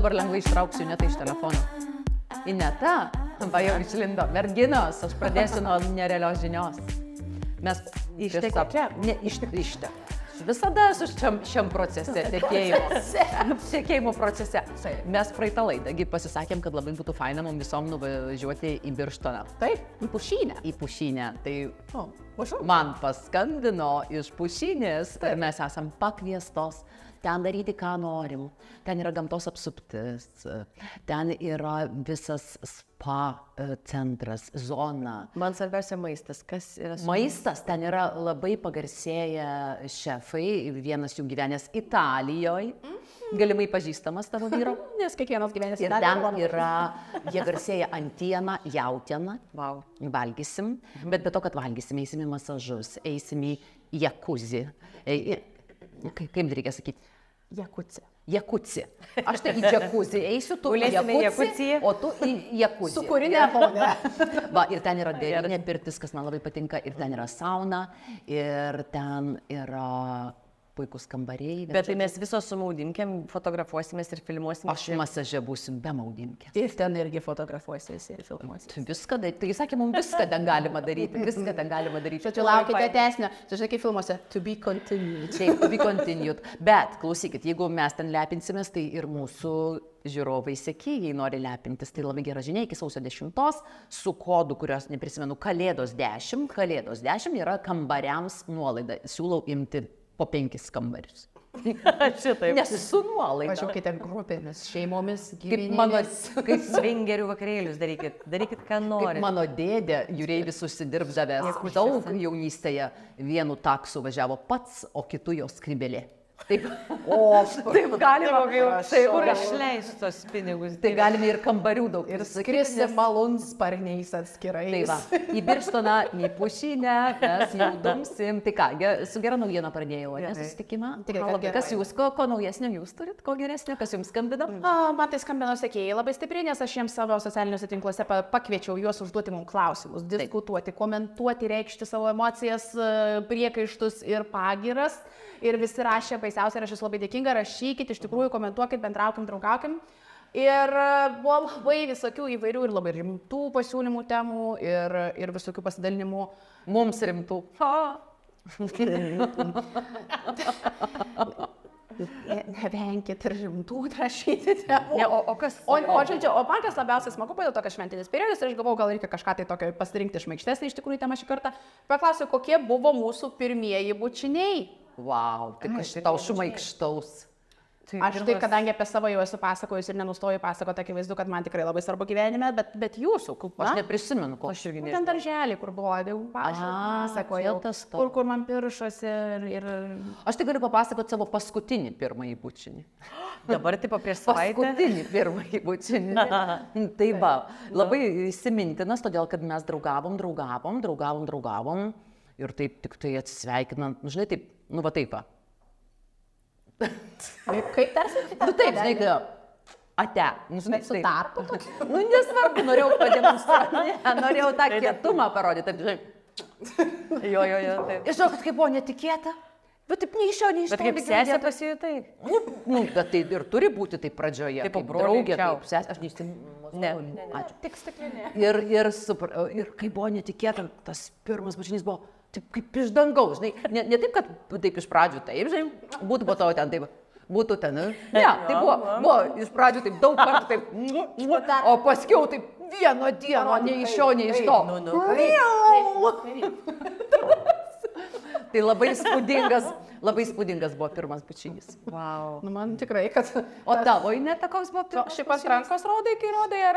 dabar lengvai ištrauksiu Inetą iš telefono. Ineta, va jau išlindo. Merginos, aš pradėsiu nuo nerealios žinios. Mes ište. Visada esu šiam procese, tekėjimo procese. Mes praeitą laidą pasisakėm, kad labai būtų faina mums visom nuvažiuoti į Birštoną. Taip, į Pušynę. Į Pušynę. Tai man paskambino iš Pušynės ir mes esam pakviestos ten daryti, ką norim. Ten yra gamtos apsuptis, ten yra visas spa centras, zona. Man svarbiausia maistas. Kas yra maistas? Ten yra labai pagarsėję šefai, vienas jų gyvenęs Italijoje, galimai pažįstamas tavo vyro. Nes kiekvienas gyvenęs Italijoje. Ir ten yra, jie garsėja antiena, jautiena. Wow. Valgysim, bet be to, kad valgysim, eisim į masažus, eisim į jacuzzi. Kaip reikia sakyti? Jacuzzi. Aš tai į jacuzzi eisiu, tu į jacuzzi, o tu į jacuzzi. Su kūrinė fonė. Va, ir ten yra derinė pirtis, kas man labai patinka, ir ten yra sauna, ir ten yra puikus kambariai. Bet tai mes visos su maudimkėm fotografuosimės ir filmuosimės. Aš masaže būsim be maudimkės. Ir ten irgi fotografuosimės ir filmuosimės. Viską, tai sakė, mums viską ten galima daryti. Čia laukite tesnio. Čia žinai, kaip filmuose. To be continued. Taip, to be continued. Bet, klausykit, jeigu mes ten lepinsimės, tai ir mūsų žiūrovai sekėjai nori lepintis. Tai labai gera žinia, iki sausio 10 su kodu, kurios neprisimenu, Kalėdos 10. Kalėdos 10 yra kambariams nuolaida. Siūlau imti po 5 kambarius. Šitaip. Nes su nuolaida. Važiuokite grupėmis, šeimomis, gyvenimais. Kaip svingerių vakarėlius darykit, ką norite. Kaip mano dėdė, jūreivis užsidirbdavęs daug jaunystėje, vienu taksu važiavo pats, o kitu jo skrybelė. Taip, taip galima, kur išleisiu tos pinigus. Tai galime ir kambarių daug. Ir skristi malūnsparniais atskirai. Tai va, į Birštoną, į Pušynę, mes jau dumsim. Tai ką, su gera naujiena pradėjau, ne, susitikimą? Kas jūs, ko naujesnio jūs turit, ko geresnio, kas jums skambino? Man tai skambino sekėjai labai stipriai, nes aš jiems savo socialiniuose tinkluose pakviečiau juos užduoti mums klausimus, diskutuoti, komentuoti, reikšti savo emocijas, priekaištus ir pagiras. Ir visi rašė baisiausia, ir aš esu labai dėkinga, rašykit, iš tikrųjų komentuokit, bendraukim, draugaukim. Ir buvo labai visokių įvairių ir labai rimtų pasiūlymų temų ir visokių pasidalinimų. Mums rimtų. Nevenkit ir rimtų rašyti temų. O man kas labiausiai smagu, dėl to, kad šventinis periodas, ir aš galvojau, gal reikia kažką tai tokio pasirinkti šmaikštesnį iš tikrųjų temą šį kartą. Paklausiu, kokie buvo mūsų pirmieji bučiniai. Vau, tai tau šmaikštaus. Aš taip, kadangi apie savo jau esu pasakojus ir nenustoju pasakoti, akivaizdu, kad man tikrai labai svarbu gyvenime, bet jūsų, aš neprisimenu, ko aš irgi nežinau. Ten darželį, kur buvo, jau pasakoju, kur man piršosi ir... Aš tai galiu papasakoti savo paskutinį pirmąjį bučinį. Dabar tipo prieš savaitę. Paskutinį pirmąjį bučinį. Tai va, labai įsimintinas, todėl, kad mes draugavom ir taip tik tai atsisveikinant, žinai, taip, nu va taip va. Kaip tarsi? Taip, žinai, ate. Su tarpu. Nesvarbu, norėjau pademonstruoti, norėjau tą kietumą parodyti. Jo, taip. Ir žinau, kad kaip buvo netikėta, bet taip nei iš jo. Bet kaip sesė pasijutai? Bet tai ir turi būti taip pradžioje, kaip draugė, kaip sesė. Aš neįsimu. Ne, ačiū. Tik stiklinė. Ir kaip buvo netikėta, tas pirmas bučinys buvo taip kaip iš dangaus, žinai, ne taip, kad taip iš pradžių, taip, žinai, būtų po tavo ten, taip, būtų ten, ne, tai buvo iš pradžių taip daug kartų, taip, o paskiau taip vieno dieno, nei iš šio, nei iš to. Tai labai spūdingas buvo pirmas bučinys. Wow. Nu, man tikrai, kad... O tavo, Ineta, koks buvo pirmas? Šiaip pas rankos rodai, kai rodai, ar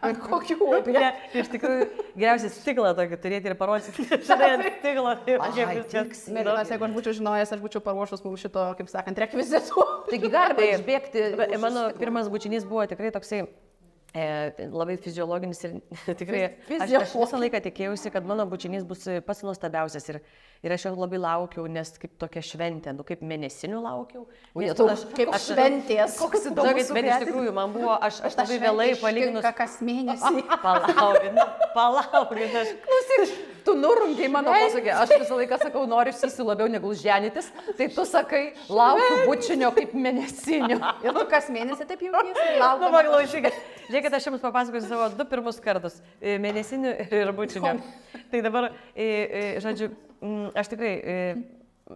ant kokių? Ne, iš tikrųjų, geriausia stiklą tokį turėti ir parodyti. Štai ant stiklo. Mėlynas, jeigu aš būčiau žinojęs, aš būčiau paruošus mums šito, kaip sakant, rekvizitų. Taigi galima išbėgti. Mano pirmas bučinys buvo tikrai toksai labai fiziologinis ir tikrai aš visą laiką tikėjausi, kad mano bučinys bus pats nuostabiausias ir aš jo labai laukiau, nes kaip tokia šventė, kaip mėnesinių laukiau. Kaip šventės. Koks įdomus. Bet iš tikrųjų man buvo, aš labai vėlai palyginus. Kas mėnesį. Palaukit. Klausyk, Tu nurungiai mano posakį, aš visą laiką sakau, noriu sysiu labiau negu ženytis, tai tu sakai, laukiu bučinio kaip mėnesinio. Ir tu kas mėnesį taip jautiesi, Nu, laukdama. paklausykit. Žiūrėkit, aš jums papasakosiu savo 2 pirmus kartus. Mėnesinių ir bučinio. Tai dabar, žodžiu, aš tikrai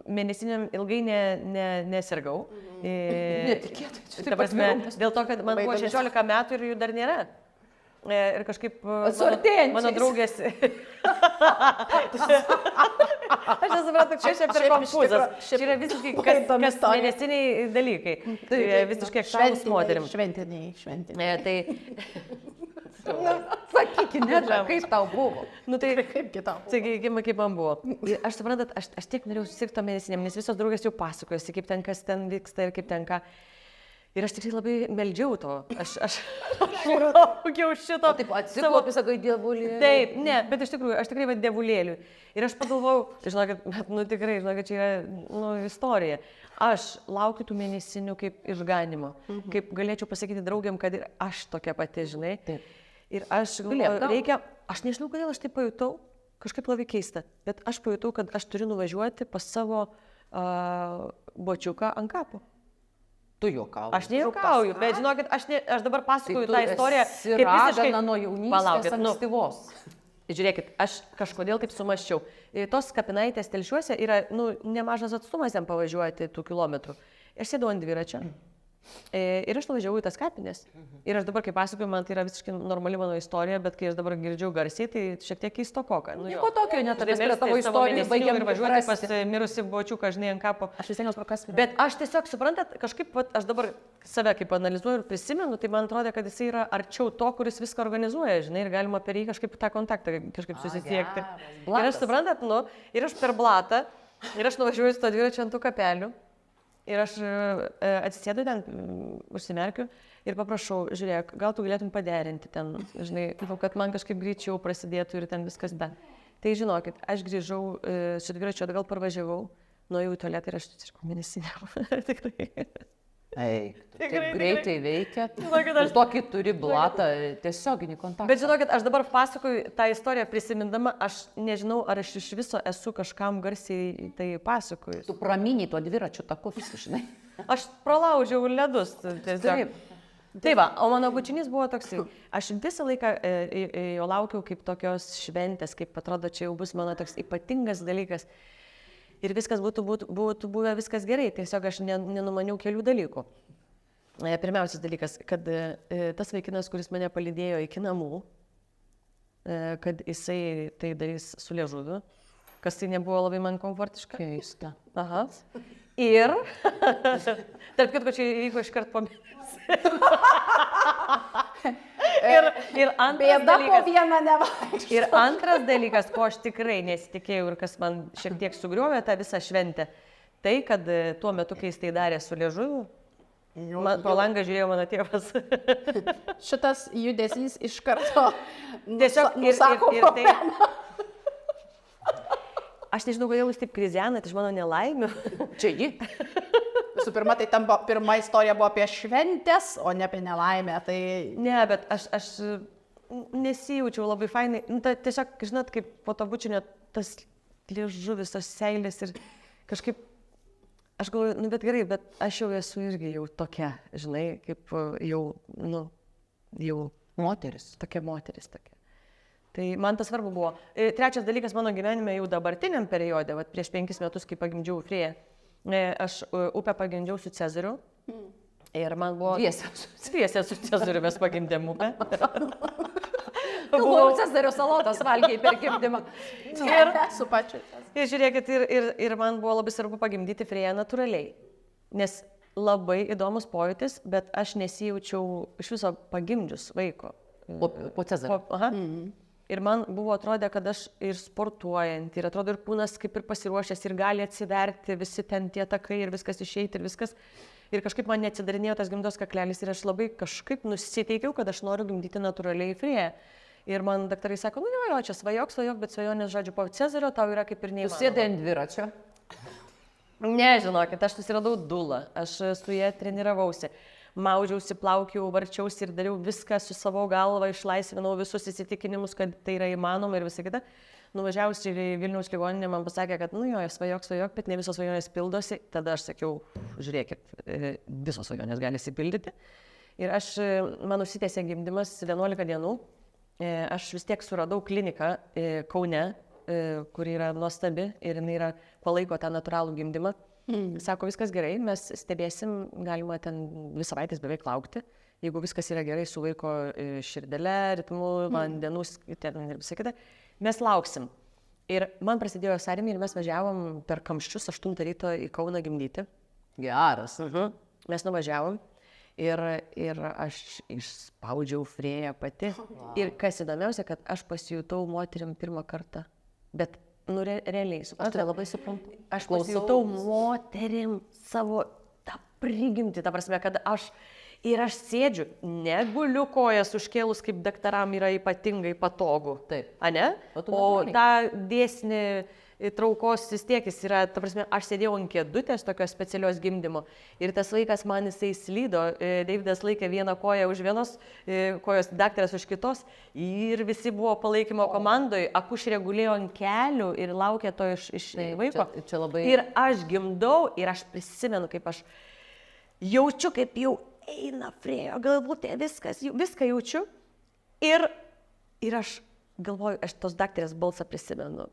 mėnesiniam ilgai nesirgau. Netikėtai, čia Ta prasme, dėl to, kad man buvo 16 metų ir jų dar nėra. Ir kažkaip mano draugės. Aš nesupratau, čia per konfūzas. Čia yra visiškai kas mėnesiniai dalykai. Tai visiškai aktualūs moterim. Šventiniai. Tai, Sakykit, kaip tau buvo. nu tai, Kaip kitam. sakykime, kaip man buvo. Ir aš suprantat, aš tiek norėjau susirgti to mėnesiniam, nes visos draugės jau pasakojosi, kaip ten, kas ten vyksta ir kaip ten ką. Ir aš tikrai labai meldžiau to. Aš laukiau šito. Taip, atsiklopi, sakai, dievulį. Taip, ne, bet iš tikrųjų, aš tikrai vad dievulėliu. Ir aš pagalvojau, tai žinokit, nu tikrai, žinokit, čia yra, nu, istorija. Aš laukiu tų mėnesinių kaip išganimo. Kaip galėčiau pasakyti draugiam, kad ir aš tokia pati, žinai. Taip. Ir aš galvoju, reikia, aš nežinau, kodėl aš tai pajutau, kažkaip labai keista, bet aš pajutau, kad aš turiu nuvažiuoti pas savo bočiuką ant kapo. Tu juokauji. Aš nejuokauju, bet žinokit, aš dabar pasakoju tą istoriją. Kaip visiškai nuo jaunystės Palaukit, ankstyvos. Žiūrėkit, aš kažkodėl taip sumasčiau. Tos kapinaitės Telšiuose yra, nu, nemažas atstumas jam pavažiuoti tų kilometrų. Aš sėdau ant dviračio. Ir aš nuvažiavau į tas kapines. Ir aš dabar, kai pasakoju, man tai yra visiškai normali mano istorija, bet kai aš dabar girdžiu garsiai, tai šiek tiek keistokoka. Nu, Nieko tokio, net apie tavo istoriją baigiam ir važiuoti pas mirusi bočiuką, žinai, ant kapo. Aš vis seniaus prakas. Bet aš tiesiog, suprantat, kažkaip, vat, aš dabar save kaip analizuoju ir prisimenu, tai man atrodo, kad jis yra arčiau to, kuris viską organizuoja, žinai, ir galima per jį kažkaip tą kontaktą kažkaip susisiekti. Ir aš, suprantat, nu, ir aš per blatą, ir aš nuvažiuoju su to dviračiu ant tų kapelių. Ir aš atsisėdu ten, užsimerkiu ir paprašau, žiūrėk, gal tu galėtum paderinti ten, žinai, kad man kažkaip greičiau prasidėtų ir ten viskas be. Tai žinokit, aš grįžau su dviračiu atgal, parvažiavau, nuėjau į tualetą ir aš tiesiog mėnesiniam. Tikrai. Eik, taip greitai veikia. Žinokit, Ir tokį turi blatą tiesioginį kontaktą. Bet žinokit, aš dabar pasakoju tą istoriją prisimindama, aš nežinau, ar aš iš viso esu kažkam garsiai tai pasakoju. Tu praminiai tuo dviračiu taku visi, žinai. Aš pralaužiau ledus. Tiesiog. Tai va, o mano bučinys buvo toks, aš visą laiką jo laukiau kaip tokios šventės, kaip atrodo, čia jau bus mano toks ypatingas dalykas. Ir viskas būtų buvę viskas gerai, tiesiog aš nenumaniau kelių dalykų. Pirmiausias dalykas, kad tas vaikinas, kuris mane palydėjo iki namų, kad jisai tai darys su liežuviu, kas tai nebuvo labai man komfortiška. Keista. Aha. Ir, tarp kitko, čia įvyko iškart po mėnesį. Ir antras Bėda po dalykas, vieną nevaikščiau. ir antras dalykas, ko aš tikrai nesitikėjau ir kas man šiek tiek sugriovė tą visą šventę, tai, kad tuo metu, kai jis tai darė su liežuviu, pro langą žiūrėjo mano tėvas. Šitas judesys iš karto Tiesiog nusako ir tai. problemą. Aš nežinau, kodėl jūs taip krizenat iš mano nelaimių. Čia ji. Visų pirma, tai tam pirma istorija buvo apie šventės, o ne apie nelaimę. Tai Ne, bet aš nesijaučiau labai fainai. Nu, tiesiog, žinot, kaip po to bučinio tas liežuvis, tos seilės ir kažkaip, aš galvoju, nu bet gerai, bet aš jau esu irgi jau tokia, žinai, kaip jau, nu, jau Moteris. tokia moteris tokia. Tai man tas svarbu buvo. Trečias dalykas mano gyvenime jau dabartiniam periode, vat, prieš 5 metus, kai pagimdžiau Frėją, aš upę pagimdžiau su Cezariu. Ir man buvo... Dviese su Cezariu mes pagimdėm upę. Buvau Cezario salotas valgiai per gimdymą. ir su pačiu. Ir žiūrėkit, ir man buvo labai svarbu pagimdyti Frėją natūraliai. Nes labai įdomus pojūtis, bet aš nesijaučiau iš viso pagimdžius vaiko. Po Cezario. Aha. Ir man buvo atrodė, kad aš ir sportuojant, ir atrodo ir kūnas kaip ir pasiruošęs, ir gali atsiverti visi ten tie takai, ir viskas išeiti, ir viskas. Ir kažkaip man neatsidarinėjo tas gimdos kaklelis, ir aš labai kažkaip nusiteikiau, kad aš noriu gimdyti natūraliai Frėją. Ir man daktarai sako, nu jo, čia svajok, bet svajonės, žodžiu, po Cezario tau yra kaip ir neįmanoma. Tu sėdai ant dviračio. Ne, žinokit, aš susiradau dulą, aš su ja treniravausi. maudžiausi, plaukiau, varčiausi ir dariau viską su savo galva, išlaisvinau visus įsitikinimus, kad tai yra įmanoma ir visą kitą. Nuvažiavusi į Vilniaus ligoninę man pasakė, kad nu jo, svajok, bet ne visos svajonės pildosi. Tada aš sakiau, žiūrėkit, visos svajonės gali įsipildyti. Ir man užsitęsė gimdymas 11 dienų. Aš vis tiek suradau kliniką Kaune, kuri yra nuostabi ir jinai palaiko tą natūralų gimdymą. Sako, viskas gerai, mes stebėsim, galima ten 2 savaitės beveik laukti. Jeigu viskas yra gerai su vaiko širdele, ritmu, vandenų ir visą kitą, mes lauksim. Ir man prasidėjo sąrėmė ir mes važiavom per kamščius 8 ryto į Kauną gimdyti. Geras. Mes nuvažiavom. Ir aš išspaudžiau Frėją pati. Ir kas įdomiausia, kad aš pasijutau moterim pirmą kartą. Bet, realiai, Aš labai suprantu. aš pasijutau moterim savo tą prigimtį, ta prasme, kad aš sėdžiu, neguliu kojas užkėlus, kaip daktaram yra ypatingai patogu. Taip. Ane? O ta dėsnį traukos vis tiek jis yra, ta prasme, aš sėdėjau ant kėdutės tokios specialios gimdymo ir tas vaikas man jisai slydo, Deividas laikė vieną koją už vienos kojos, daktaras už kitos ir visi buvo palaikymo komandoje, akušerė gulėjo ant kelių ir laukė to iš vaiko. Čia labai... Ir aš gimdau ir aš prisimenu, kaip aš jaučiu, kaip jau eina Frėjo galvutė, viską jaučiu ir aš galvoju, aš tos daktarės balsą prisimenu.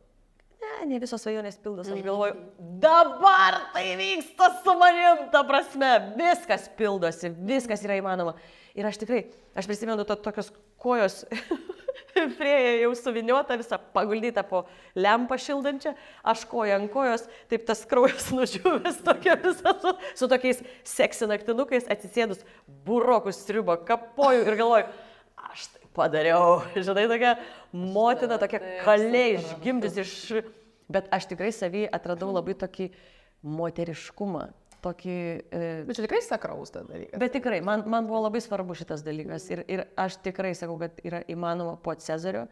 Ne visos svajonės pildos, aš galvoju, dabar tai vyksta su manim, ta prasme, viskas pildosi, viskas yra įmanoma. Ir aš prisimenu tokios kojos, Frėja jau suviniota, visą paguldytą po lempą šildančią, aš koja ant kojos, taip tas kraujas nužiūvęs tokia visa su tokiais seksi naktinukais, atsisėdus, burokus sriubo, kapoju ir galvoju, aš tai padariau, žinai, tokia motina, tokia kalė išgimdys iš... Bet aš tikrai savy atradau labai tokį moteriškumą, tokį... Bet čia tikrai sakraus tas dalykas. Bet tikrai, man buvo labai svarbu šitas dalykas ir aš tikrai sakau, kad yra įmanoma po Cezario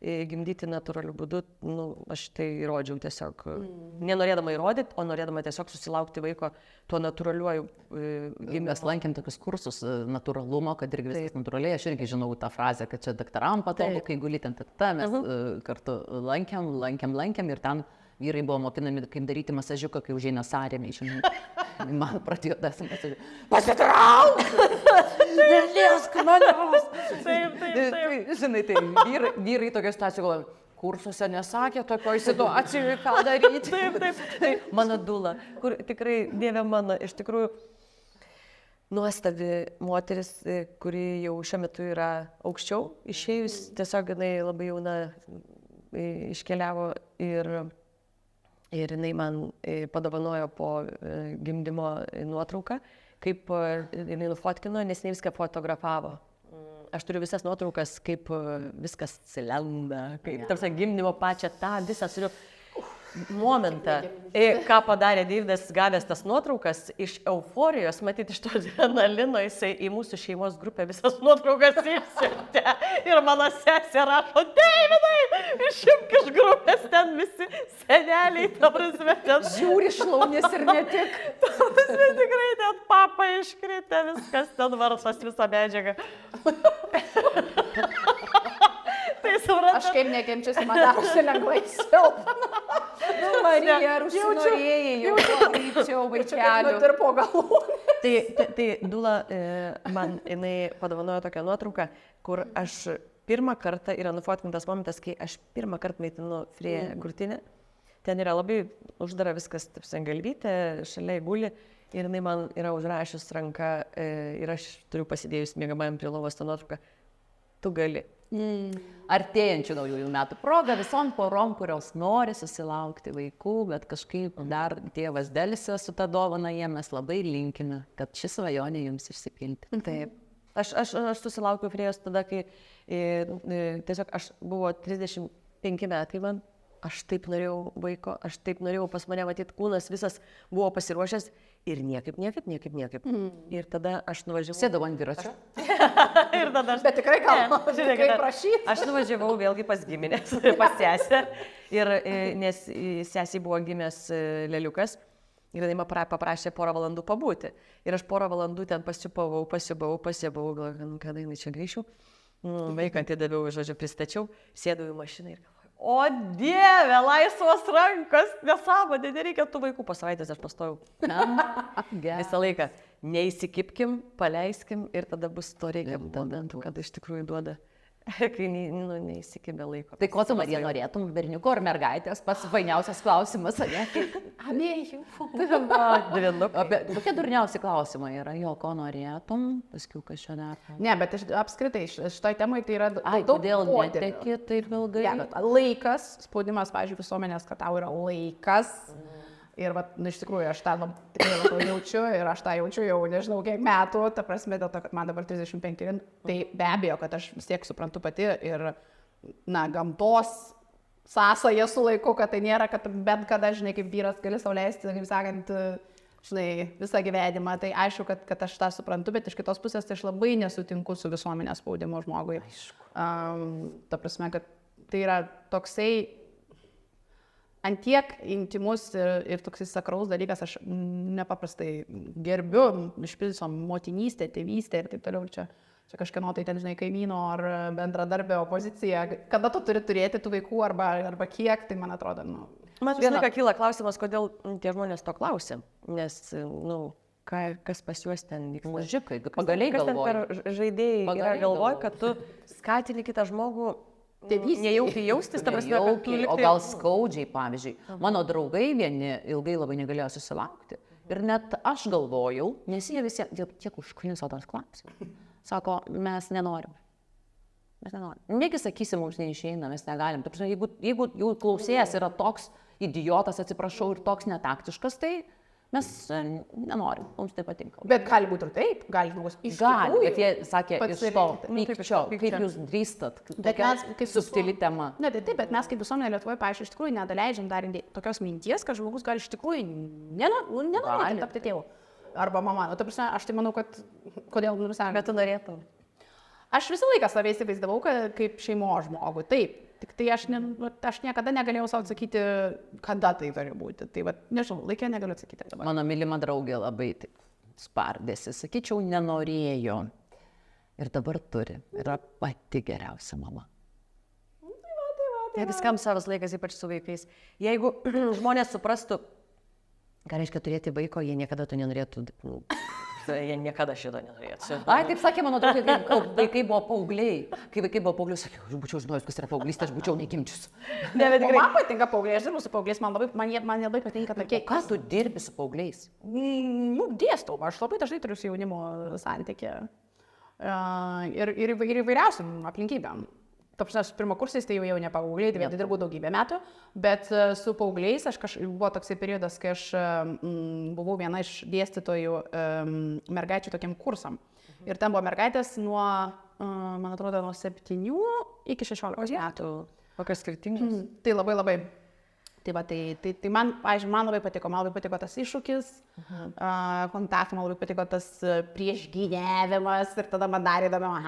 gimdyti natūraliu būdu, aš tai įrodžiau tiesiog, nenorėdama įrodyti, o norėdama tiesiog susilaukti vaiko tuo natūraliuoju gimdymu. Mes lankėm tokius kursus natūralumo, kad irgi viskas natūraliai, aš irgi žinau tą frazę, kad čia daktaram patogu, kai guli ten mes kartu lankėm ir ten vyrai buvo mokinami, kaip daryti masažiuką, kai užeina sąrėmė, žinai. Man pradėjo tas masažiukas. Pasitrauk! Neliesk manęs! Taip. Žinai, tai vyrai tokia situacija galvoja, kursuose nesakė tokio situacijų, ką daryti. Taip. Mano dula, kur tikrai, Dieve mano, iš tikrųjų nuostabi moteris, kuri jau šiuo metu yra aukščiau, išėjus, tiesiog jinai labai jauna iškeliavo ir jinai man padovanojo po gimdymo nuotrauką, kaip jinai nufotkino, nes jinai viską fotografavo. Aš turiu visas nuotraukas, kaip viskas lenda, kaip tarsi gimdymo pačią tą visą turiu momentą. Ką padarė Deividas gavęs tas nuotraukas iš euforijos, matyti iš to adrenalino, jisai į mūsų šeimos grupę visas nuotraukas išsiuntė. Ir mano sesė rašo, Deividai, išimk iš grupės ten visi seneliai, ta prasme, ten žiūri šlaunės ir ne tik. Ta prasme, tikrai ten papa iškritę, viskas ten varsas, visa medžiaga. Tai suprantu. Aš kaip nekemčiasi, man darosi lengvai silpna. Marija, ar užsinorėjai jau greičiau vaikelių? Nutirpo galvų. Tai Dula man jinai padovanojo tokią nuotrauką, kur aš pirmą kartą yra nufotkintas momentas, kai aš pirmą kartą maitinu Frėją krūtinę. Ten yra labai uždara viskas, taip galvytė, šalia guli ir jinai man yra užrašius ranką ir aš turiu pasidėjus miegamajam prie lovos tą nuotrauką. Tu gali. Artėjančių naujųjų metų proga visom porom, kurios nori susilaukti vaikų, bet kažkaip dar tėvas dėlisi su tą dovaną jiem, mes labai linkime, kad ši svajonė jums išsipilti. Taip. Aš susilaukiau Frėjos tada, kai tiesiog aš buvo 35 metai man, aš taip norėjau vaiko, aš taip norėjau, pas mane matyti kūnas visas buvo pasiruošęs ir niekaip. Ir tada aš nuvažiavau. Sėdau ant dviračio. Ir tada Bet tikrai gal, tikrai prašyti. Aš nuvažiavau vėlgi pas giminės, pas sesę, nes sesiai buvo gimęs leliukas. Ir jinai paprašė porą valandų pabūti. Ir aš porą valandų ten pasiubavau, galvoju, kada jinai čia grįšiu. Vaiką atidaviau, žodžiu, pristačiau, sėdau į mašiną ir galvoju, o Dieve, laisvos rankos, nesąmonė, nereikia tų vaikų. Po savaitės aš pastojau. Visą laiką neįsikipkim, paleiskim ir tada bus to reikia, kad iš tikrųjų duoda. Kai neįsikibė laiko. Tai ko tu, Marija, norėtum, berniuko ar mergaitės? Pats fainiausias klausimas, ne? Abiejų. Kokie durniausi klausimai yra, jo, ko norėtum, paskui kas čia dar? Ne, bet apskritai šitoj temai tai yra daug Kodėl poterių. neteki taip ilgai? Ja, laikas, spaudimas, pavyzdžiui, visuomenės, kad tau yra laikas. Ir iš tikrųjų aš tą tikrai labai jaučiu ir aš tą jaučiu jau nežinau kiek metų, ta prasme dėl to, kad man dabar 35, tai be abejo, kad aš vis tiek suprantu pati ir, gamtos sąsaja su laiku, kad tai nėra, kad bet kada, žinai, kaip vyras gali sau leisti, kaip sakant, žinai, visą gyvenimą, tai aišku, kad aš tą suprantu, bet iš kitos pusės tai aš labai nesutinku su visuomenės spaudimu žmogui. Ta prasme, kad tai yra toksai antiek intimus ir toksai sakraus dalykas, aš nepaprastai gerbiu iš viso motinystę, tėvystę ir taip toliau. Čia kažkieno tai ten, žinai, kaimyno ar bendradarbio opozicija. Kada tu turi turėti tų vaikų arba kiek, tai man atrodo, Man visą laiką kyla klausimas, kodėl tie žmonės to klausia. Nes, kas pas juos ten vyksta. Mužikai, pagaliai galvoju. Kas ten per žaidėjai galvoja, kad tu skatini kitą žmogų nejaukiai jaustis, ta prasme, kad tu O gal skaudžiai, pavyzdžiui. Mano draugai vieni ilgai labai negalėjo susilaukti. Ir net aš galvojau, nes jie visi tiek užkniso tos klausimus. Sako, mes nenorim. Negi sakysim, mums neišeina, mes negalim. Ta prasme, jeigu jau klausėjas yra toks idiotas, atsiprašau, ir toks netaktiškas, tai mes nenorim, mums tai patinka. Bet gali būti ir taip, gali žmogus iš tikrųjų. Bet jie sakė, iš to pykčio, kaip jūs drįstat, tokia subtili tema. Ne, tai taip, bet mes kaip visuomenė Lietuvoje, pavyzdžiui, iš tikrųjų nedaleidžiam dar tokios minties, kad žmogus gali iš tikrųjų nenorėti tapti tėvu. Arba mama. Ta prasme, aš tai manau, kad kodėl nusakė. Bet tu norėtum. Aš visą laiką save įsivaizdavau kaip šeimos žmogų, taip. Tik tai aš niekada negalėjau savo atsakyti, kada tai turi būti. Tai nežinau, laikė negaliu atsakyti dabar. Mano mylima draugė labai spardėsi, sakyčiau, nenorėjo. Ir dabar turi. Yra pati geriausia mama. Tai viskam savas laikas, ypač su vaikais. Jeigu žmonės suprastų, ką reiškia turėti vaiko, jie niekada to nenorėtų. Jie niekada šito nenorėtų. Ai, taip sakė mano draugai, kai vaikai buvo paaugliai. Kai vaikai buvo paaugliai, sakiau, aš būčiau žinojus, kas yra paauglystė, aš būčiau negimčius. Man patinka paaugliai, aš dirbu su paaugliais, man labai patinka tokie. Ką tu dirbi su paaugliais? Dėstau, aš labai dažnai turiu su jaunimo santykį. Ir įvairiausiam aplinkybėm. Su pirmakursiais tai jau ne paaugliai, tai dirbu daugybę metų, bet su paaugliais buvo toksai periodas, kai aš buvau viena iš dėstytojų mergaičių tokiam kursam. Ir ten buvo mergaitės nuo, man atrodo, nuo 7 iki 16 metų. Kokios skirtingos? Tai labai. Tai man, pavyzdžiui, man labai patiko tas iššūkis, kontaktų, man labai patiko tas priešgyniavimas ir tada man darė įdomiau,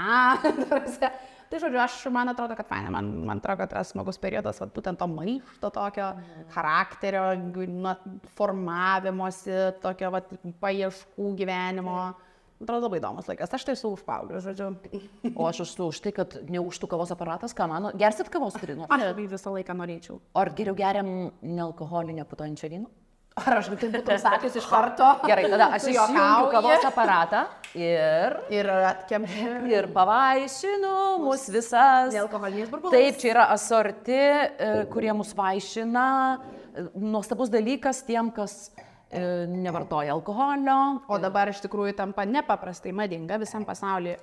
Tai žodžiu, man atrodo, kad faina, man atrodo, kad tas smagus periodas, būtent to maišto tokio, charakterio, formavimosi, tokio paieškų gyvenimo. Man atrodo labai įdomus laikas. Aš tai esu už paauglių, žodžiu. O aš esu už tai, kad neužtų kavos aparatas, ką mano. Gersit kavos turinu? Aš visą laiką norėčiau. Ar geriau geriam nealkoholinę putojančią vyną? Ar aš tai būtum sakęs iš karto? Gerai, tada aš įsijungiu kavos aparatą ir atkemšiu. Ir pavaišinu mus visas. Nealkoholiniais burbulais. Taip, čia yra asorti, kurie mus vaišina. Nuostabus dalykas tiem, kas nevartoja alkoholio. O dabar iš tikrųjų tampa nepaprastai madinga visam pasaulyje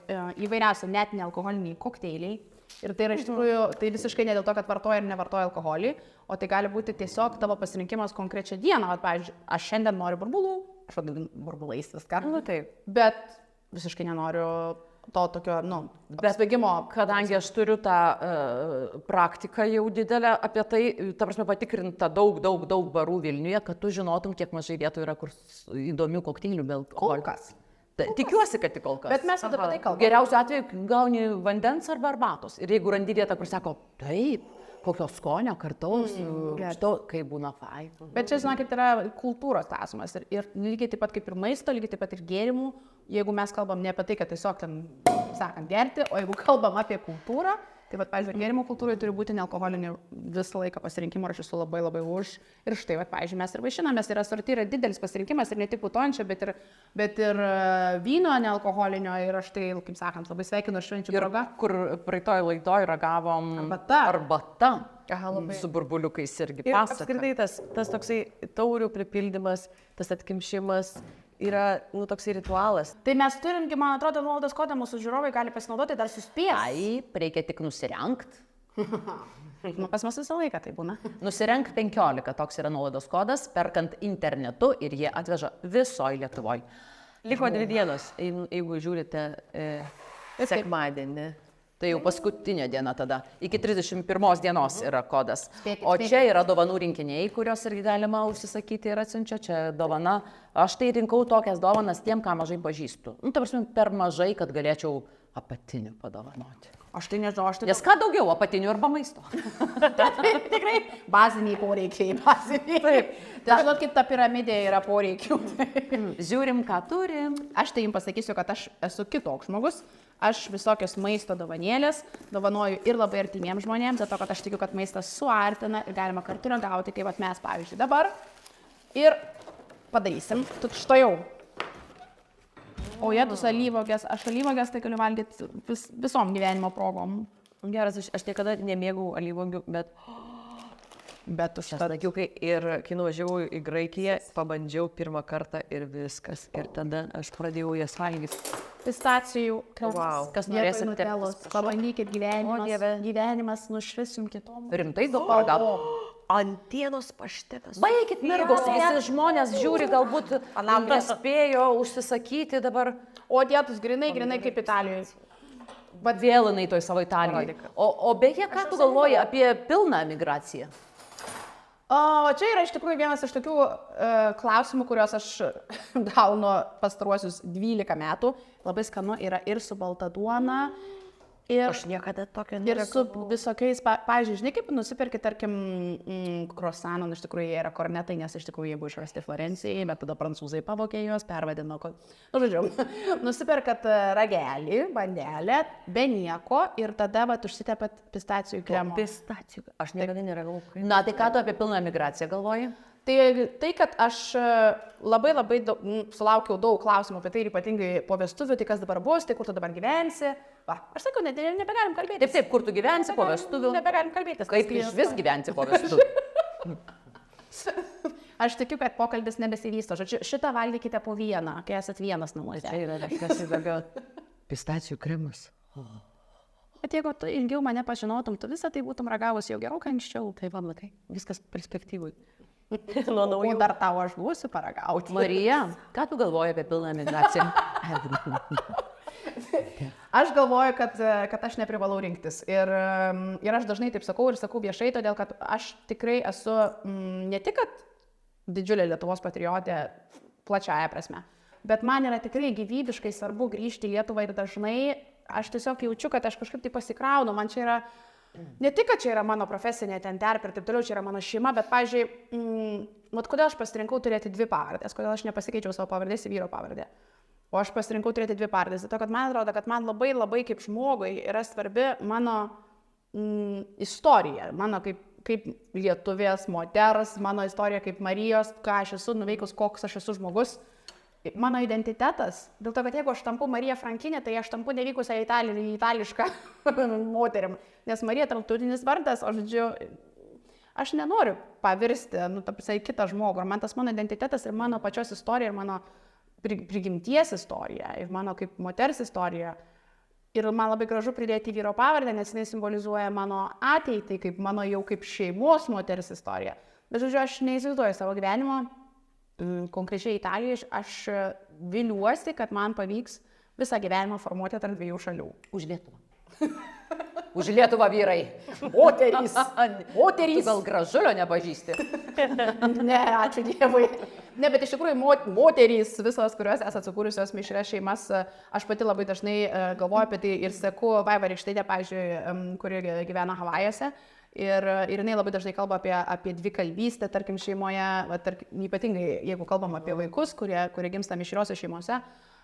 įvairiausi net nealkoholiniai kokteiliai. Ir tai yra iš tikrųjų, tai visiškai ne dėl to, kad vartoja ir nevartoja alkoholį, o tai gali būti tiesiog tavo pasirinkimas konkrečią dieną. Pavyzdžiui, aš šiandien noriu burbulų, aš vadinu burbulais viską. Taip. Bet visiškai nenoriu to tokio, apsvaigimo. Kadangi aš turiu tą praktiką jau didelę apie tai, ta prasme patikrinta daug barų Vilniuje, kad tu žinotum, kiek mažai vietų yra kur įdomių kokteilių be alkoholio. Kol kas. Tikiuosi, kad tik kol kas. Bet mes apie tai kalbame. Geriausiu atveju gauni vandens arba arbatos. Ir jeigu randi vietą, kur sako, taip, kokio skonio, kartaus, šito, kai būna fai. Bet čia, žinokit, yra kultūros klausimas. Ir lygiai taip pat kaip ir maisto, lygiai taip pat ir gėrimų. Jeigu mes kalbam ne apie tai, kad tiesiog ten, sakant, gerti, o jeigu kalbam apie kultūrą, tai, pavyzdžiui, gėrimų kultūrai turi būti nealkoholinių visą laiką pasirinkimo, aš esu labai labai už. Ir štai, pavyzdžiui, mes ir vaišinamės, ir asorti yra didelis pasirinkimas, ir ne tik putončio, bet ir vyno nealkoholinio, ir aš tai, kaip sakant, labai sveikinu švenčių proga. Kur praeitoj laidoj ragavom arbata. Su burbuliukais irgi Ir pasaka. apskritai tas toksai taurių pripildymas, tas atkimšimas yra, toksai ritualas. Tai mes turimgi, man atrodo, nuolaidos kodą mūsų žiūrovai gali pasinaudoti, dar suspės. Taip, reikia tik nusirenkt. Pas mus visą laiką tai būna. Nusirenk 15, toks yra nuolaidos kodas, perkant internetu ir jie atveža visoje Lietuvoje. Liko 2 dienos, jeigu žiūrite sekmadienį. Tai jau paskutinė diena tada. Iki 31 dienos yra kodas. Spėkit, O čia yra dovanų rinkiniai, kurios irgi galima užsisakyti ir atsiunčia. Čia dovana. Aš tai rinkau tokias dovanas tiem, ką mažai pažįstu. Ta prasme, per mažai, kad galėčiau apatinių padovanoti. Aš tai nežinau, aš tai... Nes ką daugiau, apatinių arba maisto? Tikrai baziniai poreikiai, baziniai. Taip. Tai žinot, kaip ta piramidė yra poreikių. Žiūrim, ką turim. Aš tai jums pasakysiu, kad aš esu kitoks žmogus. Aš visokios maisto dovanėlės dovanoju ir labai artimiems žmonėms, dėl to, kad aš tikiu, kad maistas suartina ir galima kartu ragauti, kaip mes, pavyzdžiui, dabar. Ir padarysim. Štai jau. O jėdus alyvogės, aš alyvogės tai galiu valgyti visom gyvenimo progom. Geras, aš niekada nemėgau alyvogių, bet užsakiukai ir kai nuvažiavau į Graikiją, pabandžiau pirmą kartą ir viskas. Ir tada aš pradėjau jas valgyti. Pistacijų, Wow. Kas norėsit nutelos. Pabandykit gyvenimas nušvis jums kitom. Rimtai daug paragavo. Antienos paštetas. Baikit, mergos, visi žmonės žiūri, galbūt nespėjo užsisakyti dabar. O dėtus grinai kaip Italijoje. Bet vėl jinai toj savo Italijoje. O beje, ką tu galvoji apie pilną emigraciją? O čia yra iš tikrųjų vienas iš tokių klausimų, kuriuos aš gaunu pastaruosius 12 metų. Labai skanu yra ir su balta duona. Aš niekada tokio Ir su neragavau. visokiais, pavyzdžiui, žinai, kaip nusipirki, tarkim, krosaną, iš tikrųjų jie yra kornetai, nes iš tikrųjų jie buvo išrasti Florencijai, bet tada prancūzai pavogė juos, pervadino. Žodžiu, nusipirkat ragelį, bandelę, be nieko ir tada užsitepat pistacijų kremą. Pistacijų. Aš niekada neragavau. Na, tai ką tu apie pilną emigraciją galvoji? Tai, kad aš labai sulaukiau daug klausimų apie tai ir ypatingai po vestuvių, tai kas dabar bus, tai kur tu dabar gyvensi. Va, aš sakau, nebegalim kalbėti. Taip, kur tu gyvensi po vestuvių? Nebegalim kalbėti. Kaip iš vis gyvensi po vestuvių? Aš tikiu, kad pokalbis nebesivysto. Žodžiu, šitą valgykite po vieną, kai esat vienas namuose. Čia yra kažkas įdomiau. Pistacijų kremas. Bet jeigu tu ilgiau mane pažinotum, tu visą tai būtum ragavus jau gerokai anksčiau. Tai va, matai, viskas perspektyvui. Nuo naujų. O dar tau aš duosiu paragauti. Marija, ką tu galvoji apie pilną emigraciją? Aš galvoju, kad aš neprivalau rinktis. Ir aš dažnai taip sakau ir sakau viešai, todėl kad aš tikrai esu ne tik didžiulė Lietuvos patriotė plačiaja prasme, bet man yra tikrai gyvybiškai svarbu grįžti į Lietuvą ir dažnai aš tiesiog jaučiu, kad aš kažkaip tai pasikraunu. Man čia yra, ne tik, kad čia yra mano profesinė ten terpė ir taip toliau, čia yra mano šeima, bet, pavyzdžiui, kodėl aš pasirinkau turėti 2 pavardės, kodėl aš nepasikeičiau savo pavardės į vyro pavardę. O aš pasirinkau turėti 2 pavardės, dėl to, kad man atrodo, kad man labai labai kaip žmogui yra svarbi mano istorija, mano kaip lietuvės moters, mano istorija kaip Marijos, ką aš esu nuveikus, koks aš esu žmogus. Mano identitetas. Dėl to, kad jeigu aš tampu Marija Frankinė, tai aš tampu nevykusią itališką moterim. Nes Marija tarptautinis vardas, o žodžiu, aš nenoriu pavirsti, kitą žmogų. Ir man tas mano identitetas ir mano pačios istorija, ir mano prigimties istorija, ir mano kaip moters istorija. Ir man labai gražu pridėti vyro pavardę, nes jis simbolizuoja mano ateitį, kaip mano jau kaip šeimos moters istorija. Bet žodžiu, aš neįsivaizduoju savo gyvenimo. Konkrečiai Italijoje aš viliuosi, kad man pavyks visą gyvenimą formuoti tarp 2 šalių. Už Lietuvą. Už Lietuvą vyrai. Moterys. Tu gal Gražulio nepažįsti? Ne, ačiū Dievui. Ne, bet iš tikrųjų moterys, visos, kurios esate sukūrusios mišrias šeimas, aš pati labai dažnai galvoju apie tai ir seku Vaiva Rykštaitė, pavyzdžiui, kuri gyvena Havajuose. Ir jinai labai dažnai kalba apie dvikalbystę, tarkim, šeimoje, ypatingai jeigu kalbam apie vaikus, kurie gimsta mišriose šeimose.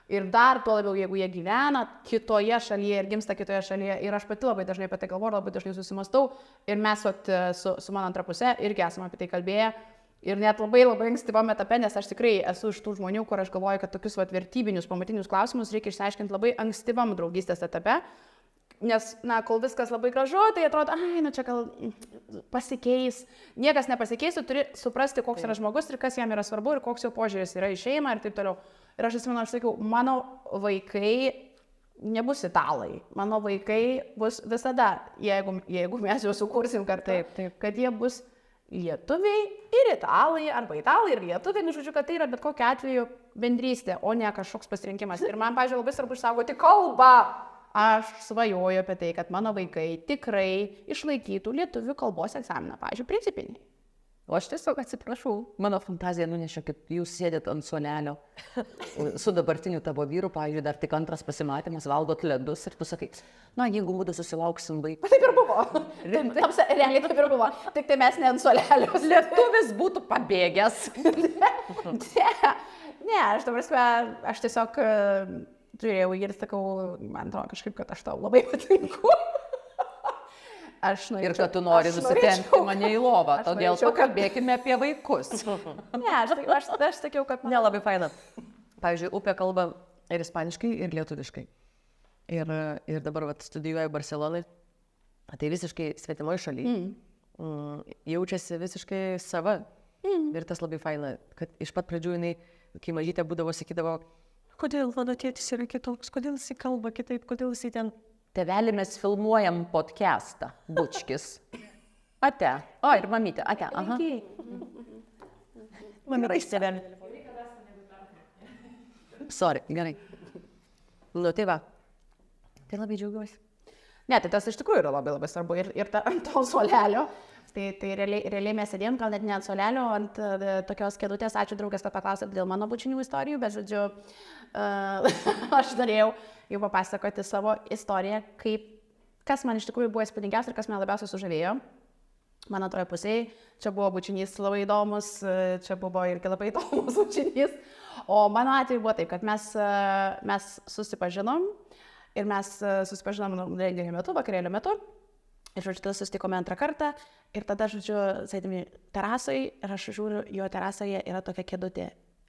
Ir dar tuo labiau, jeigu jie gyvena kitoje šalyje ir gimsta kitoje šalyje. Ir aš pati labai dažnai apie tai galvoju, labai dažnai susimastau. Ir mes su mano antra pusė irgi esame apie tai kalbėję. Ir net labai ankstyvame etape, nes aš tikrai esu iš tų žmonių, kur aš galvoju, kad tokius vertybinius, pamatinius klausimus reikia išsiaiškinti labai ankstyvam draugystės etape. Nes, kol viskas labai gražu, tai atrodo, čia gal pasikeis. Niekas nepasikeis, tu turi suprasti, koks yra žmogus ir kas jam yra svarbu ir koks jo požiūris yra į šeimą ir taip toliau. Ir aš atsimenu, aš sakiau, mano vaikai nebus italai. Mano vaikai bus visada, jeigu mes juos sukursim kartu, kad jie bus lietuviai ir italai, arba italai ir lietuviai, žodžiu, kad tai yra bet kokiu atveju bendrystė, o ne kažkoks pasirinkimas. Ir man, pavyzdžiui, labai svarbu išsaugoti kalbą. Aš svajoju apie tai, kad mano vaikai tikrai išlaikytų lietuvių kalbos egzaminą, pavyzdžiui, principinį. O aš tiesiog atsiprašau, mano fantazija nunešė, kad jūs sėdėt ant suolelio su dabartiniu tavo vyru, pavyzdžiui, dar tik antras pasimatymas, valgot ledus ir tu sakai, jeigu mudu susilauksim vaikų. Taip ir buvo. Realiai taip ir buvo. Tik tai mes ne ant suolelio. Lietuvis būtų pabėgęs. Ne, aš tiesiog turėjau ir sakau, man atrodo kažkaip, kad aš tau labai patinku. Ir kad tu nori nusitempti mane į lovą, todėl pakalbėkime apie vaikus. Ne, aš sakiau, kad nelabai faina. Pavyzdžiui, upė kalba ir ispaniškai, ir lietuviškai. Ir dabar studijuoju Barcelonai, tai visiškai svetimoje šalyje. Jaučiasi visiškai sava. Ir tas labai faina, kad iš pat pradžių jinai, kai mažytė būdavo, sakydavo, kodėl mano tėtis yra kitoks, kodėl jisai kalba kitaip, kodėl jisai ten... Tėvelį mes filmuojam podcastą, bučkis. Ate. O, ir mamytė. Ate. Aha. Mamytė iš tėvelį. Sorry, gerai. Tai va. Tai labai džiaugiuosi. Ne, tai tas iš tikrųjų yra labai svarbu. Ir ant to suolelio. Tai realiai mes sėdėjom, gal net ne ant suolelio, ant tokios kėdutės. Ačiū draugės, kad paklausėt dėl mano bučinių istorijų, bet žodžiu, aš norėjau jau papasakoti savo istoriją, kas man iš tikrųjų buvo įspūdingiausia ir kas man labiausiai sužavėjo. Mano antroje pusėje, čia buvo bučinys labai įdomus, čia buvo irgi labai įdomus bučinys. O mano atveju buvo taip, kad mes susipažinom ir mes susipažinom renginio metu, vakarėlio metu. Ir, žodžiu, tada susitikome antrą kartą ir tada, žodžiu, sėdimi terasai ir aš žiūriu, jo terasoje yra tokia kėdutė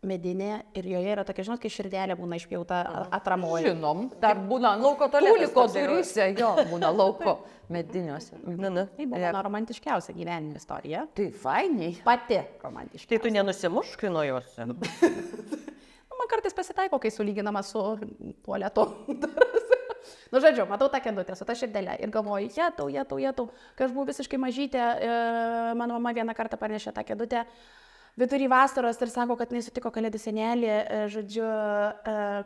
medinė ir joje yra tokia, žinot, kai širdelė būna išpjauta atramoje. Žinom, dar būna lauko tualiko duryse, jo, būna lauko mediniuose. Tai buvo mano romantiškiausia gyvenimo istorija. Tai fainiai. Pati romantiškiausia. Tai tu nenusimuškai nuo jos? Man kartais pasitaiko, kai sulyginama su tualetu. Žodžiu, matau tą kėdutę su ta širdelė ir galvoju, jetau. Kai aš buvau visiškai mažytė, mano mama vieną kartą parnešė tą kėdutę vidury vasaros ir sako, kad jis sutiko kalėdų senelį, žodžiu,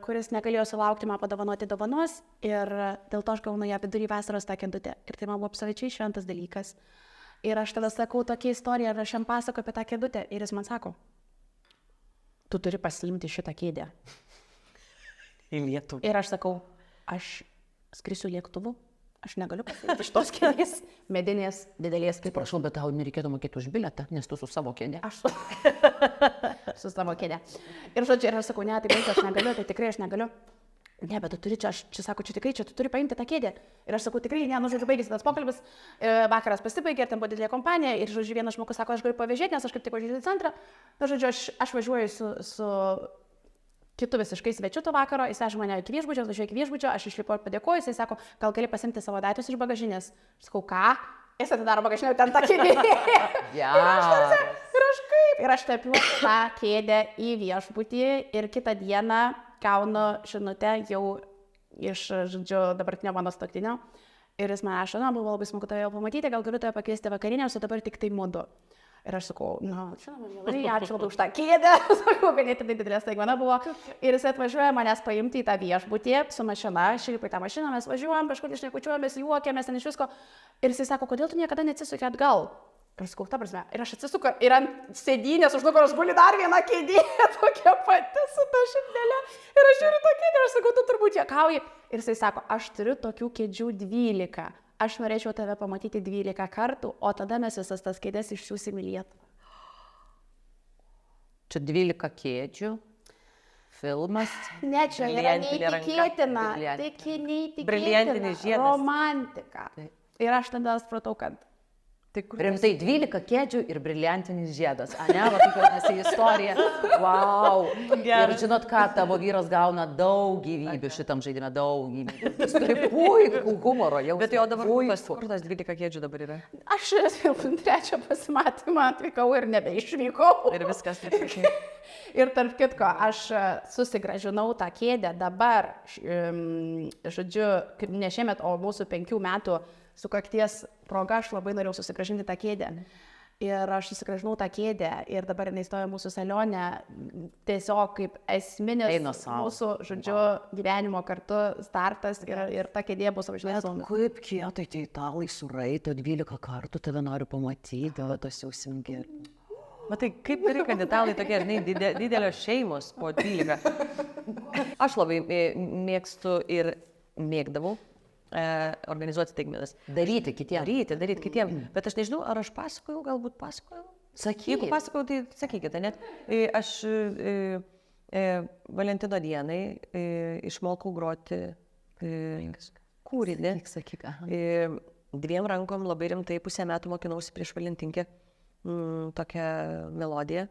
kuris negalėjo sulaukti man padovanoti dovanos ir dėl to aš gaunu ją vidury vasaros tą kėdutę. Ir tai man buvo absoliučiai šventas dalykas. Ir aš tada sakau tokią istoriją ir aš jam pasakoju apie tą kėdutę ir jis man sako, tu turi pasiimti šitą kėdę. Į Lietuvą. Ir aš sakau, aš skrisiu lėktuvu, aš negaliu pasiimti šitos kėdės, medinės, didelės. Taip, prašau, bet tau nereikėtų mokėti už bilietą, nes tu su savo kėdė. Aš su savo kėdė. Ir žodžiu, ir aš sakau, ne, tai aš negaliu, tai tikrai aš negaliu. Ne, bet tu turi čia, čia sako, čia tikrai, čia tu turi paimti tą kėdę. Ir aš sakau, tikrai, ne, žodžiu, baigėsi tas pokalbis, vakaras pasibaigė, ir ten buvo didelė kompanija, ir, žodžiu, vienas žmogus sako, aš galiu pavėžėti, nes aš kaip tik važiuoju į centrą. Ir, žodžiu, aš važiuoju su kitu visiškai svečiu to vakaro, jis veža mane iki viešbučio, važiuoju iki viešbučio, aš išlipu ir padėkoju, jis sako, gal gali pasimti savo daiktus iš bagažinės. Aš sakau, ką? Jis atidaro bagažinę, ten tą kėdę. Ir aš tapiu tą kėdę į viešbutį ir kitą dieną gaunu žinutę jau iš, žodžiu, dabartinio mano sutuoktinio. Ir jis man rašo, buvo labai smagu tave pamatyti, gal galiu tave pakviesti vakarienės, o dabar tik tai mudu. Ir aš sakau, žinoma, mielai, ačiū labai už tą kėdę, sakau, ganėtinai didelė staigmena buvo. Ir jis atvažiuoja manęs paimti į tą viešbutį su mašina, aš ir į tą mašiną, mes važiuojam, kažkur išnekučiuojamės, juokiamės ten iš visko. Ir jis sako, kodėl tu niekada neatsisuki atgal? Ir aš sakau, ta prasme, ir aš atsisuku ir ant sėdynės už nugaros guli dar viena kėdė, tokia pati su ta širdelė. Ir aš žiūriu tą kėdę ir aš sakau, tu turbūt juokauji. Ir jis sako, aš turiu tokių kėdžių 12. aš norėčiau tave pamatyti 12 kartų, o tada mes visas tas kėdės išsiųsim į Lietuvą. Čia 12 kėdžių, filmas. Ne, čia yra Briliantinė ranka. neįtikėtina, Briliantinė. tik Briliantinis neįtikėtina, žiedas. romantika. Ir aš tada supratau, kad Tai kur Rimtai 12 kėdžių ir briliantinis žiedas. A ne, va tokia nesi istorija. Wow. Ir žinot ką, tavo vyras gauna daug gyvybių šitam žaidime, daug gyvybių. Jis turi puikų humoro jausmą. Bet jo dabar puikų. kur tas 12 kėdžių dabar yra? aš jau trečią pasimatymą atvykau ir nebeišvykau. Ir viskas. Ir tarp kitko, aš susigražinau tą kėdę dabar, žodžiu, kaip ne šiemet, o mūsų 5 metų sukakties proga, aš labai norėjau susigražinti tą kėdę. Ir aš susigražinau tą kėdę ir dabar jinai stoja mūsų salone tiesiog kaip esminis Eina sau. mūsų, žodžiu, gyvenimo kartu startas ir ta kėdė bus apžinęs. Kaip kietai tie italai suraito 12 kartų, tave noriu pamatyti, o tas jau simgi. Matai, kaip gerai, kad italai tokie, žinai, didelio šeimos po 12. Aš labai mėgstu ir mėgdavau organizuoti staigmenas. Daryti kitiems. Daryti kitiems. Bet aš nežinau, ar aš pasakojau, galbūt pasakojau. Jeigu pasakojau, tai sakykite, net. Aš Valentino dienai išmokau groti kūrinį. Sakyk, aha. 2 rankom labai rimtai 1,5 metų mokinausi prieš Valentinkę tokią melodiją.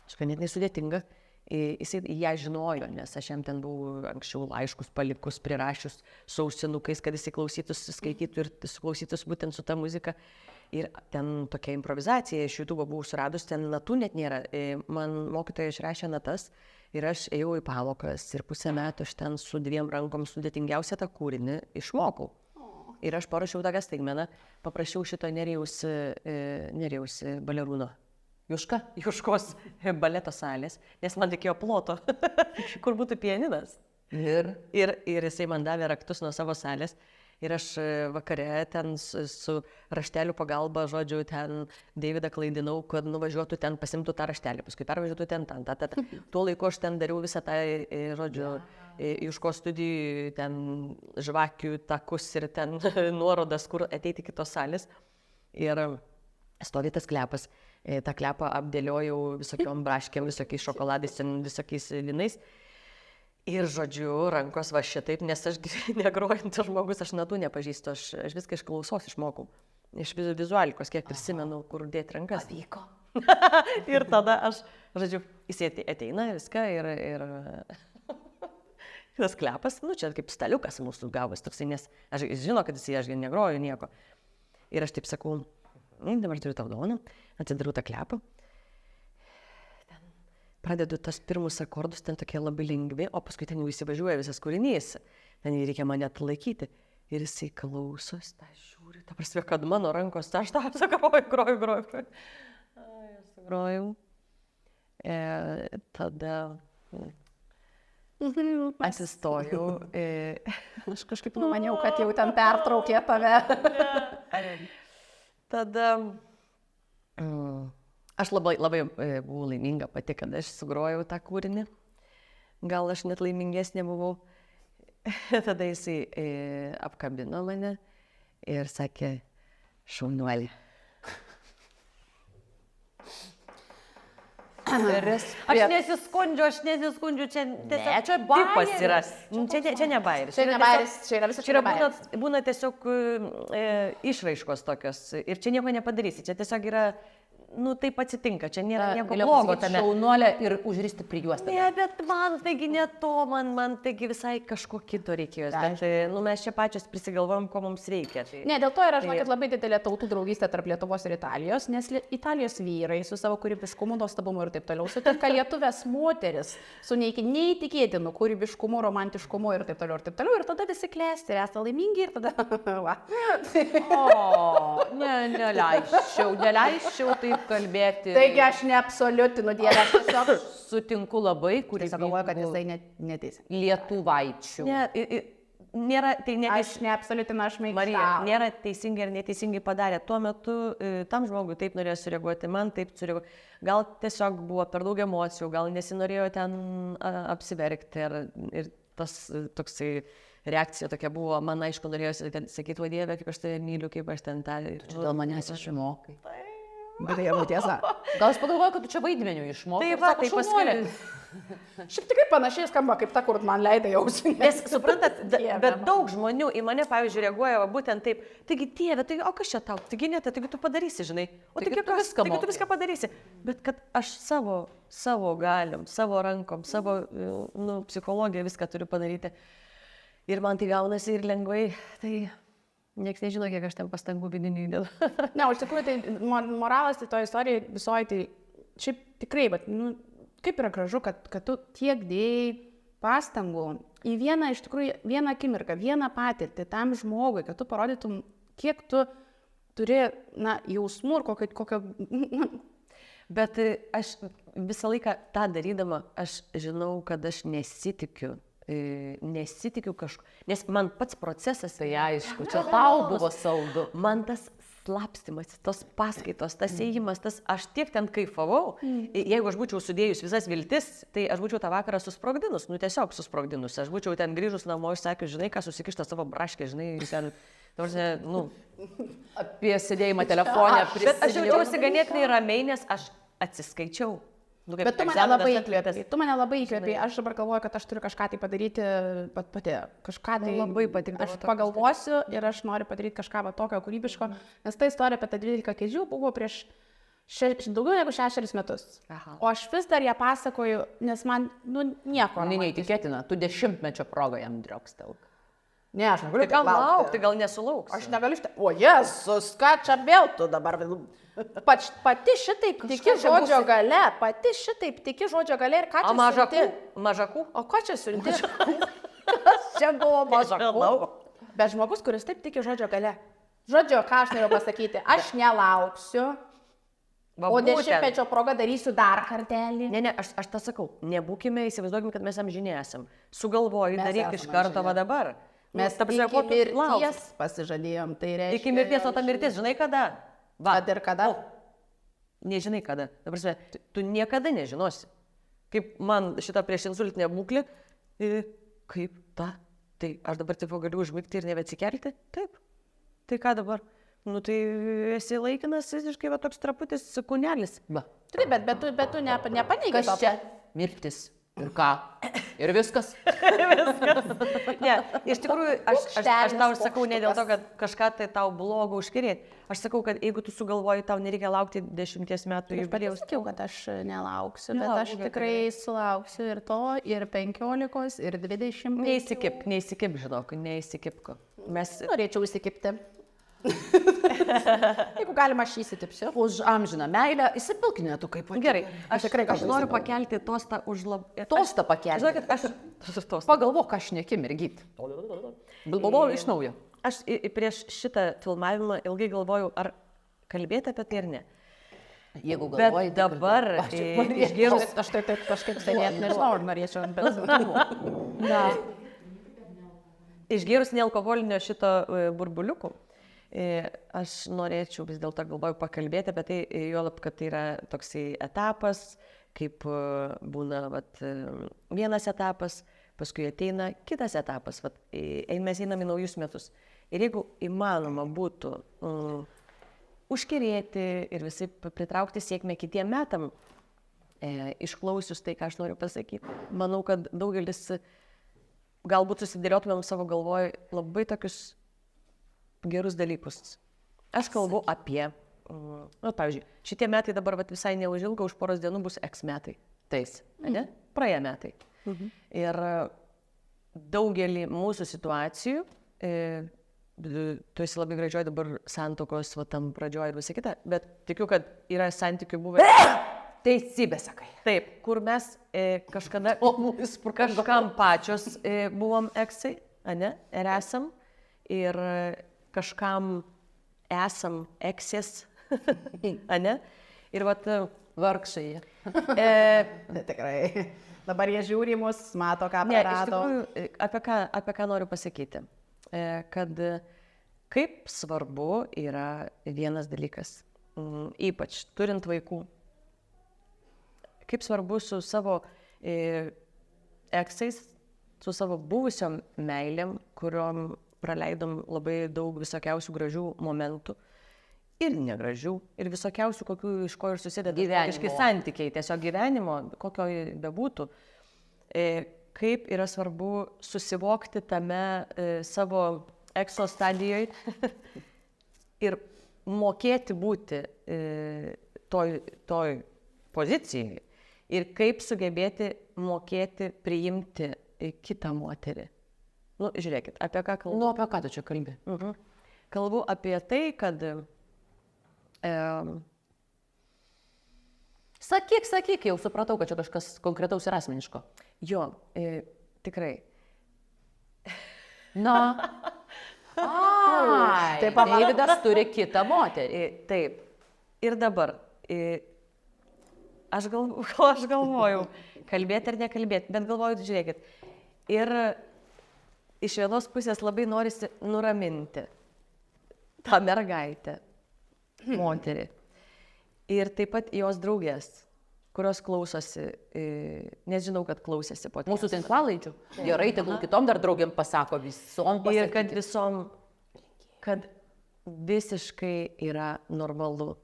Aš ganėtinai sudėtinga. Jisai ją žinojo, nes aš jam ten buvau anksčiau laiškus palikus, prirašius su ausinukais, kad jisai klausytųsi, skaitytų ir suklausytųsi būtent su ta muzika. Ir ten tokia improvizacija, iš YouTube buvau suradus, ten natų net nėra. Man mokytoja išrašė natas ir aš ėjau į pamokas ir 1,5 metų aš ten su 2 rankom sudėtingiausią tą kūrinį išmokau. Ir aš parašiau tokią staigmeną, paprašiau šito Nerijaus balerūno. Juškos baleto salės, nes man reikėjo ploto, kur būtų pianinas. Ir jisai man davė raktus nuo savo salės. Ir aš vakare ten su raštelių pagalba, žodžiu, ten Davidą klaidinau, kad nuvažiuotų ten, pasimtų tą raštelį, paskui pervažiuotų ten. Tuo laiku aš ten dariau visą tą, žodžiu, Juškos studijų, ten žvakių takus ir ten nuorodas, kur ateiti kitos salės. Ir stovi tas klepas. tą klepą apdėliojau visokiom braškėm, visokiais šokoladais, visokiais linais. Ir žodžiu, rankos va šitaip, nes aš negrojantis žmogus, aš natų nepažįstu, aš viską iš klausos išmokau. Iš vizualikos, kiek prisimenu, kur dėti rankas. Pavyko. Ir tada aš, žodžiu, jis ateina viską ir tas klepas, nu čia kaip staliukas mūsų gavas toksai, nes aš žinau, kad aš negroju nieko. Ir aš taip sakau, dabar turiu tau dovaną, atsidarau tą klepą. Pradedu tas pirmus akordus, ten tokie labai lengvi, o paskui ten jau įsivažiuoja visas kūrinys. Ten reikia mane atlaikyti. Ir jisai klausos, tą žiūri, ta prasme, kad mano rankos, aš tą groju. Aš grojau. Tada atsistojau. Aš kažkaip numaniau, kad jau ten pertraukė tave. Tada aš labai buvau laiminga pati, kad aš sugrojau tą kūrinį. Gal aš net laimingesnė buvau. Tada jisai apkabino mane ir sakė, šaunuolį. Aš nesiskundžiu, čia tiesiog tipas yra. Čia ne bairis. Čia ne bairis, čia yra visiškai bairis. Būna tiesiog išraiškos tokios ir čia nieko nepadarysi. Čia tiesiog yra, nu taip atsitinka, čia nėra nieko blogo tame. Šaunuolė ir užristi prijuostą. Ne, bet man taigi ne to, man taigi visai kažko kito reikėjo. Bet, nu, mes čia pačios prisigalvojom, ko mums reikia. Tai... Ne, dėl to yra, žinokit, labai didelė tautų draugystė tarp Lietuvos ir Italijos, nes Italijos vyrai su savo kūrybiškumu, nuostabumu ir taip toliau sutinka lietuvės moteris su neįtikėtinu kūrybiškumu, romantiškumu ir taip toliau. Ir tada visi klesti ir esate laimingi ir tada... O, neleisčiau taip kalbėti. Taigi aš neabsoliutinu, Dieve, aš tiesiog sutinku labai, kuris galvoja, kad jisai neteisė. Lietuvaičių. Nėra, tai ne, aš neabsoliutinu, aš mėgstu. Marija, nėra teisingai ar neteisingai padarė. Tuo metu tam žmogui taip norėjo sureaguoti, man taip sureaguoti. Gal tiesiog buvo per daug emocijų, gal nesinorėjo ten apsiverkti ir tas toksai reakcija tokia buvo, man aišku norėjosi sakyti, o Dieve, kaip aš tai myliu, kaip aš ten tą... Čia dėl manęs išmokai. Bet tai jau tiesa. Gal aš pagalvoju, kad tu čia vaidmenių išmokai. Tai va, tai paskui... Šiaip tikrai panašiai skamba, kaip ta, kur man leidai jausti. Nes, suprantat, bet daug žmonių į mane, pavyzdžiui, reaguoja va, būtent taip, taigi Dieve, tai o kas čia tau, taigi ne, taigi tu padarysi, žinai, o taigi tu viską padarysi. Bet kad aš savo galiom, savo rankom, savo psichologiją viską turiu padaryti. Ir man tai gaunasi ir lengvai, tai nieks nežino, kiek aš ten pastangų vidinių įdėdu. Ne, iš tikrųjų, tai moralas tai to istorijoje visoji, tai šiaip tikrai, bet, kaip yra gražu, kad tu tiek dėjai pastangų į vieną, iš tikrųjų, vieną akimirką, vieną patirtį tam žmogui, kad tu parodytum, kiek tu turi, jausmų ir kokio... Bet aš visą laiką tą darydama, aš žinau, kad aš nesitikiu kažko, nes man pats procesas... Tai aišku, čia tau buvo saldu. Man tas slapstymas, tos paskaitos, tas ėjimas, aš tiek ten kaifavau. Jeigu aš būčiau sudėjus visas viltis, tai aš būčiau tą vakarą susprogdinus, tiesiog susprogdinus. Aš būčiau ten grįžus namo ir sakius, žinai, ką susikišta savo braškę, žinai, ten, apie sėdėjimą telefonę. Bet aš jaučiausi ganėtinai ramiai, nes aš atsiskaičiau. Bet tu mane labai įkvėpė. Aš dabar galvoju, kad aš turiu kažką tai padaryti pati. Kažką tai labai patikdavo. Aš pagalvosiu ir aš noriu padaryti kažką tokio kūrybiško, nes ta istorija apie tą 12 kėdžių buvo prieš daugiau negu 6 metus. Aha. O aš vis dar ją pasakoju, nes man, nieko. Neįtikėtina, tu 10-mečio progą jam driokstelk. Ne, aš negaliu. Tai gal laukti, gal nesulauks. Aš negaliu O Jėzus, ką čia vėl tu dabar... Pati šitaip tiki žodžio gale, ir ką čia siunti? Mažakų? O ką čia siunti? Čia buvo mažakų. Bet žmogus, kuris taip tiki žodžio gale. Žodžio, ką aš noriu pasakyti, aš nelauksiu, o 10-mečio proga darysiu dar kartelį. Ne, aš tą sakau, nebūkime, įsivaizduokime, kad mes amžiniai esam. Sugalvoju, daryk iš karto va dabar. Mes iki mirties pasižadėjom, tai reiškia... Iki mirties, o ta mirtis, žinai kada? Kad ir kada? Nežinai kada. Dabar, tu niekada nežinosi. Kaip man šitą priešinsultinę būklę, kaip ta, tai aš dabar taip galiu užmigti ir nebeatsikelti? Taip. Tai ką dabar? Tai esi laikinas, visiškai toks traputis kūnelis. Taip, bet tu nepaneigi. Kas čia? Mirtis. Ir ką? Ir viskas. Ne, iš tikrųjų, aš tau sakau ne dėl to, kad kažką tai tau blogo užkirėti. Aš sakau, kad jeigu tu sugalvoji, tau nereikia laukti 10 metų. Aš pati sakiau, kad aš nelauksiu, bet aš tikrai sulauksiu ir to, ir 15, ir 20. Neįsikip, žinok, neįsikipko. Norėčiau įsikipti. Jeigu galima, aš įsitipsiu. Už amžiną meilę įsipilkinė tu kaip pat. Gerai, aš noriu pakelti tostą už Tostą pakelti. Žinokit, aš pagalvok, ką šneki, mergyt. Bilbao iš naujo. Aš prieš šitą filmavimą ilgai galvojau, ar kalbėti apie tai ar ne. Jeigu galvoji, bet dabar išgėrus... Aš taip kažkaip sėdėt, nežinau, ar norėčiau, bet... Išgėrus nealkoholinio šito burbuliukų, aš norėčiau vis dėlto galvoju pakalbėti apie tai, juolab, kad tai yra toksai etapas, kaip būna vienas etapas, paskui ateina kitas etapas, mes einam į naujus metus. Ir jeigu įmanoma būtų užkerėti ir visi pritraukti sėkmę kitiem metam, išklausius tai, ką aš noriu pasakyti, manau, kad daugelis galbūt susidėliotumėm savo galvoj labai tokius gerus dalykus. Aš kalbu apie, pavyzdžiui, šitie metai dabar visai neužilgo, už poros dienų bus X metai. Tais, ne? Praėję metai. Ir daugelį mūsų situacijų, tu esi labai gražioj dabar santokos, tam pradžioj ir visą kitą, bet tikiu, kad yra santykių buvę... Teisybė, sakai. Taip, kur mes kažkada kažkam pačios buvom eksai, ne? Ir esam. Ir kažkam esam eksės, ne? Ir vargšai. Tikrai. Dabar jie žiūri mus, mato, ką prarado. Iš tikrųjų, apie ką noriu pasakyti. Kad kaip svarbu yra vienas dalykas, ypač turint vaikų. Kaip svarbu su savo eksais, su savo buvusiom meilėm kuriuom praleidom labai daug visokiausių gražių momentų ir negražių, ir visokiausių, kokių iš ko ir susideda Gyvenimo. santykiai, tiesiog gyvenimo, kokio bebūtų. Kaip yra svarbu susivokti tame savo ekso stadijoje ir mokėti būti toj pozicijai ir kaip sugebėti mokėti priimti kitą moterį. Nu, žiūrėkit, apie ką kalbu? Nu, apie ką tu čia kalbi? Kalbu apie tai, kad Sakyk, jau supratau, kad čia kažkas konkretaus ir asmeniško. jo, tikrai. Na. Ai, Taip, Deividas turi kitą moterį. Taip. Ir dabar. Aš galvojau, kalbėti ar nekalbėti, bet galvoju, žiūrėkit. Ir iš vienos pusės labai norisi nuraminti tą mergaitę, moterį. Ir taip pat jos draugės, kurios klausosi, nes žinau, kad klausėsi po Mūsų tinklalaidžių. Gerai, tegul kitom dar draugiam pasako visom. Ir kad kad visiškai yra normalu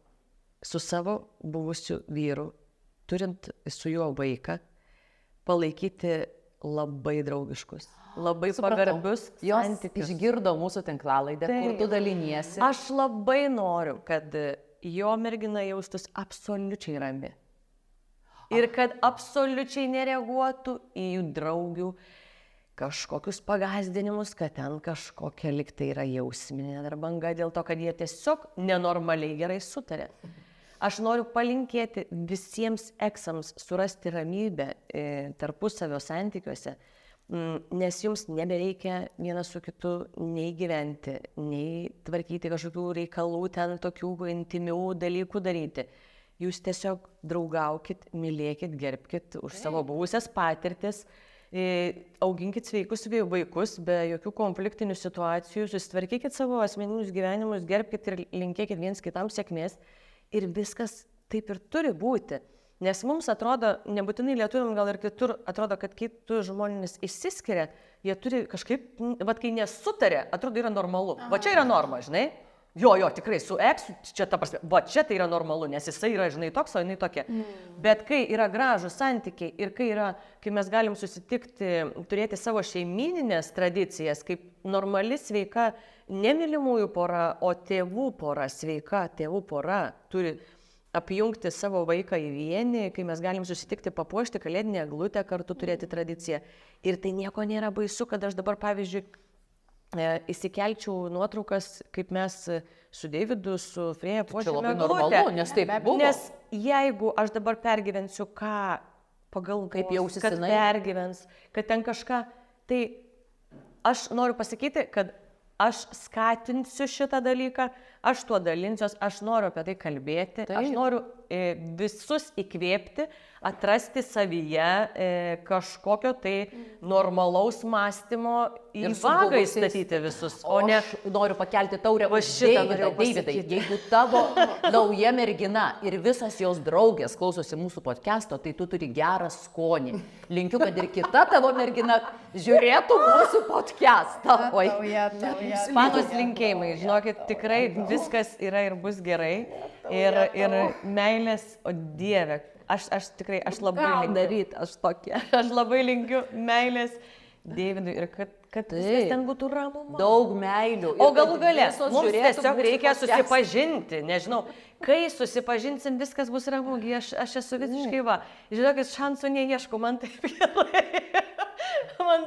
su savo buvusiu vyru, turint su juo vaiką, palaikyti labai draugiškus, labai pagarbius Jos santykius. išgirdo mūsų tinklalaidę, kur tu daliniesi. Aš labai noriu, kad jo mergina jaustus absoliučiai rami. Ir kad absoliučiai nereaguotų į jų draugių kažkokius pagazdinimus, kad ten kažkokia liktai yra jausminė dar banga dėl to, kad jie tiesiog nenormaliai gerai sutarė. Aš noriu palinkėti visiems eksams surasti ramybę tarpusavio santykiuose, nes jums nebereikia vienas su kitu nei gyventi, nei tvarkyti kažkokių reikalų, ten tokių intimių dalykų daryti. Jūs tiesiog draugaukit, mylėkit, gerbkit už savo buvusias patirtis, auginkit sveikus vaikus be jokių konfliktinių situacijų, susitvarkykit savo asmeninius gyvenimus, gerbkit ir linkėkit viens kitam sėkmės. Ir viskas taip ir turi būti. Nes mums atrodo, nebūtinai lietuviam gal ir kitur, atrodo, kad kitų žmonės išsiskiria, jie turi kažkaip, kai nesutarė, atrodo, yra normalu. Va čia yra norma, žinai? Jo, tikrai, su eksu, čia ta prasme, va čia tai yra normalu, nes jisai yra, žinai, toks, o jinai tokia. Bet kai yra gražūs santykiai ir kai mes galim susitikti, turėti savo šeimininės tradicijas, kaip normali sveika, nemylimųjų pora, o tėvų pora, sveika tėvų pora, turi apjungti savo vaiką į vienį, kai mes galim susitikti, papuošti kalėdinę eglutę, kartu turėti tradiciją. Ir tai nieko nėra baisu, kad aš dabar, pavyzdžiui, įsikelčiau nuotraukas, kaip mes su Deividu, su Freja puošėme eglutę. Nes taip buvo. Nes jeigu aš dabar pergyvensiu, ką pagalvos, Kaip jausis kad jinai? pergyvens, kad ten kažką, tai aš noriu pasakyti, kad aš skatinsiu šitą dalyką, aš tuo dalinsiuos, aš noriu apie tai kalbėti, aš noriu visus įkvėpti, atrasti savyje kažkokio tai normalaus mąstymo į vagą įstatyti visus, O ne aš noriu pakelti taurę už šitą. Deividai, jeigu tavo nauja mergina ir visas jos draugės klausosi mūsų podcast'o, tai tu turi gerą skonį. Linkiu, kad ir kita tavo mergina žiūrėtų mūsų podcast'ą. Oi. Panos linkėjimai, žinokit, tikrai viskas yra ir bus gerai. Ir meilės, o Dieve, aš tikrai, aš labai linkiu. Daryt, aš tokia. Aš labai linkiu meilės Deividui ir kad viskas ten būtų ramu. Daug meilių. O galų gale, mums tiesiog reikia susipažinti, nežinau, kai susipažinsim, viskas bus ramu, aš esu visiškai va. Žinokit, šansų neieškau, man taip gerai.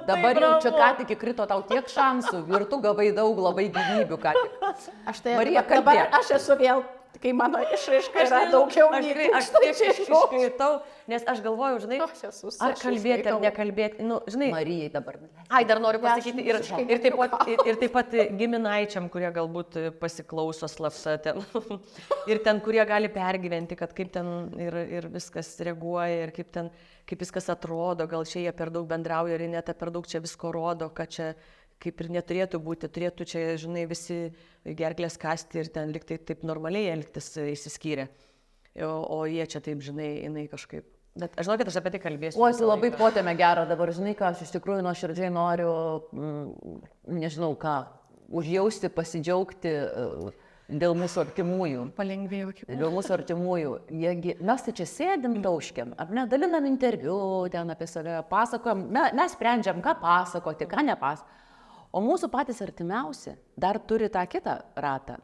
Dabar jau čia ką tik įkrito tau tiek šansų ir tu gavai daug labai gyvybių ką tik. Aš tai Marija, dabar kalbėk. aš esu vėl, kai mano išraiška yra daugiau nei Aš tiek išskaitau, nes aš galvoju, žinai, ar kalbėti ar nekalbėti, nu, žinai. Marijai dabar. Ai, dar noriu pasakyti ir taip pat giminaičiam, kurie galbūt pasiklauso slapta ten. Ir ten, kurie gali pergyventi, kad kaip ten ir viskas reaguoja ir kaip viskas atrodo, gal čia jie per daug bendrauja ir net per daug čia visko rodo, kad čia kaip ir neturėtų būti, turėtų čia, žinai, visi gerklės kasti ir ten liktai taip normaliai elgtis išsiskyrė. O jie čia taip, žinai, jinai kažkaip Bet aš žinau, kad aš apie tai kalbėsiu. O, esi labai potėme gerą dabar, žinai, ką aš iš tikrųjų nuoširdžiai noriu, nežinau ką, užjausti, pasidžiaugti dėl mūsų artimųjų. Palengvėjau kaip. Dėl mūsų artimųjų. Mes tai čia sėdim tauškiam, ar ne, dalinam interviu ten apie save, pasakojam, mes sprendžiam, ką pasakoti, ką nepasakoti. O mūsų patys artimiausi dar turi tą kitą ratą.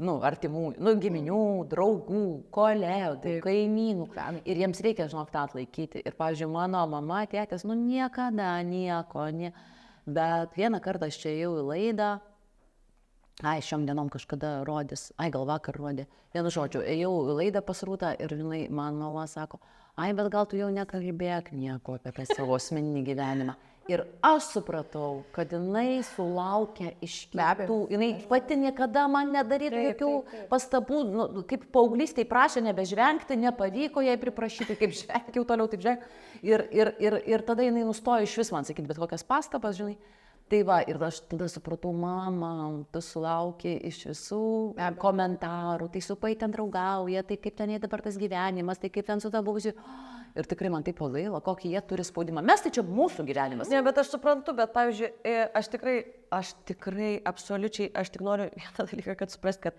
Artimųjų, giminių, draugų, kolegų, kaimynų. Ir jiems reikia, žinok, tą atlaikyti. Ir, pavyzdžiui, mano mama, tėtis, niekada nieko, bet vieną kartą aš čia ėjau į laidą, šiom dienom kažkada rodys, gal vakar rodė, vienu žodžiu, ėjau į laidą pas Rūtą ir jinai, man mama sako, bet gal tu jau nekalbėk nieko apie savo asmeninį gyvenimą. Ir aš supratau, kad jinai sulaukia iš kitų, jinai pati niekada man nedarytų jokių pastabų, kaip paauglystėj prašė nebežvengti, nepavyko jai priprašyti, kaip žvengiau toliau, taip žvengiau. Ir tada jinai nustojo iš vis man sakyti bet kokias pastabas, žinai. Tai va, ir aš tada supratau, mama, tu sulauki iš visų komentarų, tai su pai ten draugauja, tai kaip ten jie dabar tas gyvenimas, tai kaip ten su ta buvusi. Ir tikrai man taip pagaila, kokį jie turi spaudimą. Mes tai čia mūsų gyvenimas. Ne, bet aš suprantu, bet pavyzdžiui, aš tikrai absoliučiai, aš tik noriu vieną dalyką, kad suprast, kad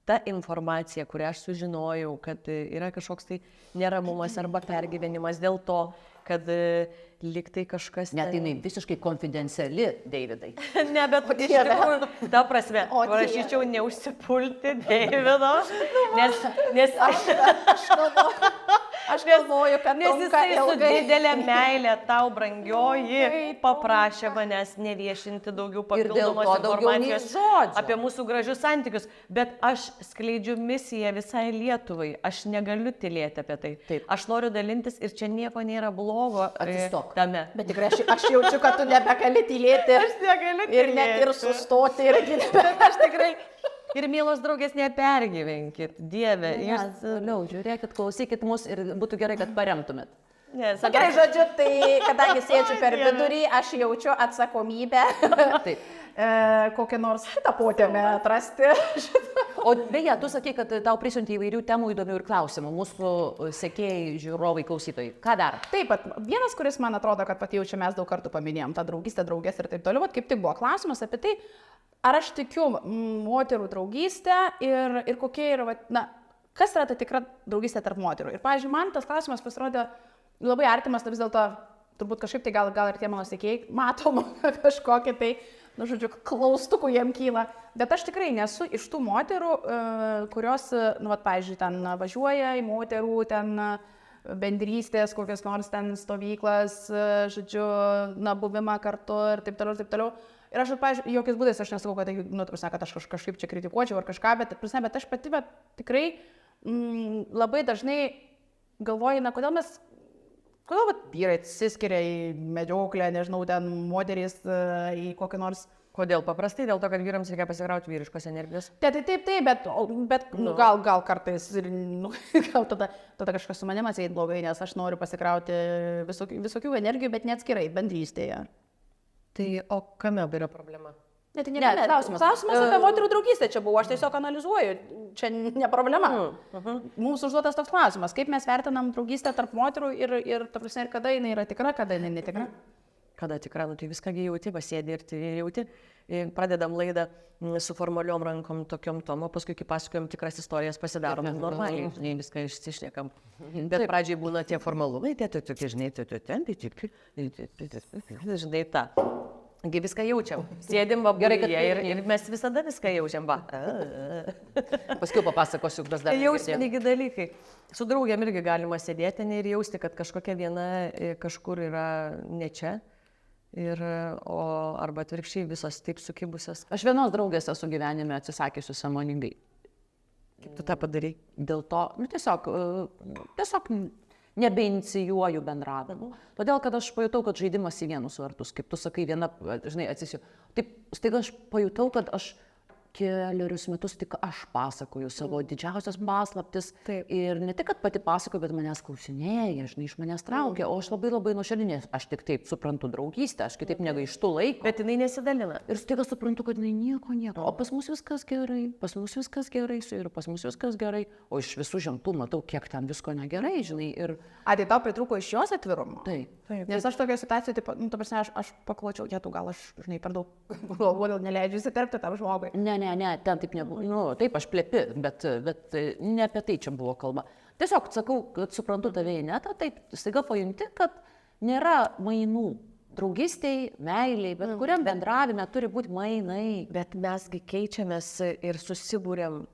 ta informacija, kurią aš sužinojau, kad yra kažkoks tai neramumas arba pergyvenimas dėl to, kad liktai kažkas... Net jinai visiškai konfidenciali, Deividai. Ne, bet iš tikrųjų, ta prasme, prašyčiau neužsipulti Deivido, nes aš galvoju, kad nes jisai su didelė meilė tau, brangioji, paprašė manęs neviešinti daugiau papildomos informacijos apie mūsų gražius santykius, bet aš skleidžiu misiją visai Lietuvai, aš negaliu tylėti apie tai. Taip. Aš noriu dalintis ir čia nieko nėra blogo tame. Bet tikrai aš jaučiu, kad tu nebegali tylėti. Aš negaliu tylėti. Ir net ir sustoti. Aš tikrai. Ir mielos draugės, nepergyvenkit, Dieve. Jūs toliau žiūrėkit, klausykit mus ir būtų gerai, kad paremtumėt. Gerai, žodžiu, tai kadangi sėdžiu per vidurį, aš jaučiu atsakomybę. Taip. Kokią nors kitą potėmę atrasti. O beje, tu sakai, kad tau prisiunti įvairių temų įdomių ir klausimų. Mūsų sekėjai, žiūrovai, klausytojai. Ką dar? Taip, vienas, kuris man atrodo, kad pat jau čia mes daug kartų paminėjom, tą draugystę, draugės ir taip toliau, kaip tik buvo klausimas apie tai, ar aš tikiu moterų draugystę ir kokie yra, kas yra ta tikra draugystė tarp moterų. Ir, pavyzdžiui, man tas klausimas pasirodė labai artimas, vis dėlto, turbūt kažkaip tai gal ir tie mano sekėjai matom kažkokie tai, klaustukų jiem kyla. Bet aš tikrai nesu iš tų moterų, kurios, pavyzdžiui, ten važiuoja į moterų, ten bendrystės, kokias nors ten stovyklas, buvimą kartu ir taip toliau, ir taip toliau. Ir aš, pavyzdžiui, jokiais būdais aš nesakau, kad aš kažkaip čia kritikuočiau ar kažką, bet aš pati tikrai labai dažnai galvoju, kodėl vyrai atsiskiria į medžioklę, nežinau, ten moterys į kokį nors... Kodėl? Paprastai dėl to, kad vyrams reikia pasikrauti vyriškos energijos. Taip, bet gal kartais ir gal tada kažkas su manim atseit blogai, nes aš noriu pasikrauti visokių energijų, bet neatskirai, bendrystėje. Tai o kame yra problema? Ne, klausimas apie moterų draugystę čia buvo, aš tiesiog analizuoju, čia ne problema. Mums užduotas toks klausimas, kaip mes vertinam draugystę tarp moterų ir kada jinai yra tikra, kada jinai netikra. Kada tikra, tai viską jauti, pasėdė ir tai jauti. Pradedam laidą su formaliom rankom tokiom tom, o paskui, kai pasakojam tikras istorijas, pasidarom normaliai, viską išsišnekam. Bet pradžiai būna tie formalumai, žinai, tą. Viską jaučiam. Sėdim vaburyje ir mes visada viską jaučiam. Paskui papasakosiu, kas dar. Jausmingi dalykai. Su draugiam irgi galima sėdėti ir jausti, kad kažkokia viena kažkur yra ne čia. Arba atvirkščiai visos taip sukibusios. Aš vienos draugės esu gyvenime atsisakysiu sąmoningai. Kaip tu tą padarai? Dėl to, tiesiog nebeinicijuoju bendravimų. Todėl, kad aš pajutau, kad žaidimas į vienus vartus, kaip tu sakai, viena, žinai, atsisiu. Taip, staiga aš pajutau, kad aš keliarius metus tik aš pasakoju savo didžiausias paslaptis. Ir ne tik, kad pati pasakoju, bet manęs klausinėja, žinai, iš manęs traukia, o aš labai nuoširdžiai, aš tik taip suprantu draugystę, aš kitaip negaištu laiko. Bet jinai nesidalina. Ir staiga suprantu, kad jinai nieko. O pas mus viskas gerai, ir pas mus viskas gerai, o iš visų ženklų matau, kiek ten visko negerai, žinai. Ir... Tai tau pritrūko iš jos atvirumo? Taip. Nes aš tokia situacija, taip, nu, ta prasme, aš pakločiau, gal aš, žinai, per daug galvoju, neleidžiu įsiterpti tam žmogui. Ne, ten taip nebuvo. Nu, taip, aš plepi, bet ne apie tai čia buvo kalba. Tiesiog sakau, kad suprantu tave, ne, taip, staiga pajunti, kad nėra mainų. Draugystėj, meiliai, bet kuriam bendravime turi būti mainai. Bet mesgi keičiamės ir susibūrėm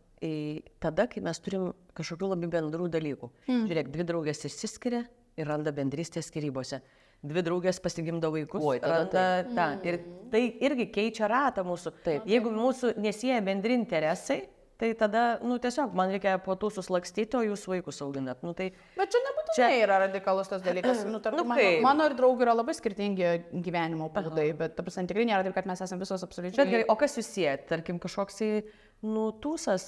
tada, kai mes turim kažkokių labai bendrų dalykų. Žiūrėk, 2 draugės išsiskiria ir randa bendrystės skyrybose. 2 draugės pasigimdo vaikus. Oi, tada Ir tai irgi keičia ratą mūsų. Taip. Jeigu mūsų nesieja bendri interesai, tai tada, nu, tiesiog man reikia po tų suslakstyti, o jūs vaikus auginat. Nu, tai... Bet čia nebūtinai yra radikalus tas dalykas. Nu, mano ir draugų yra labai skirtingi gyvenimo būdai, bet tikrai nėra taip, kad mes esame visos absoliučiai. Bet gerai, o kas jūs sieja? Tarkim, kažkoks tūsas,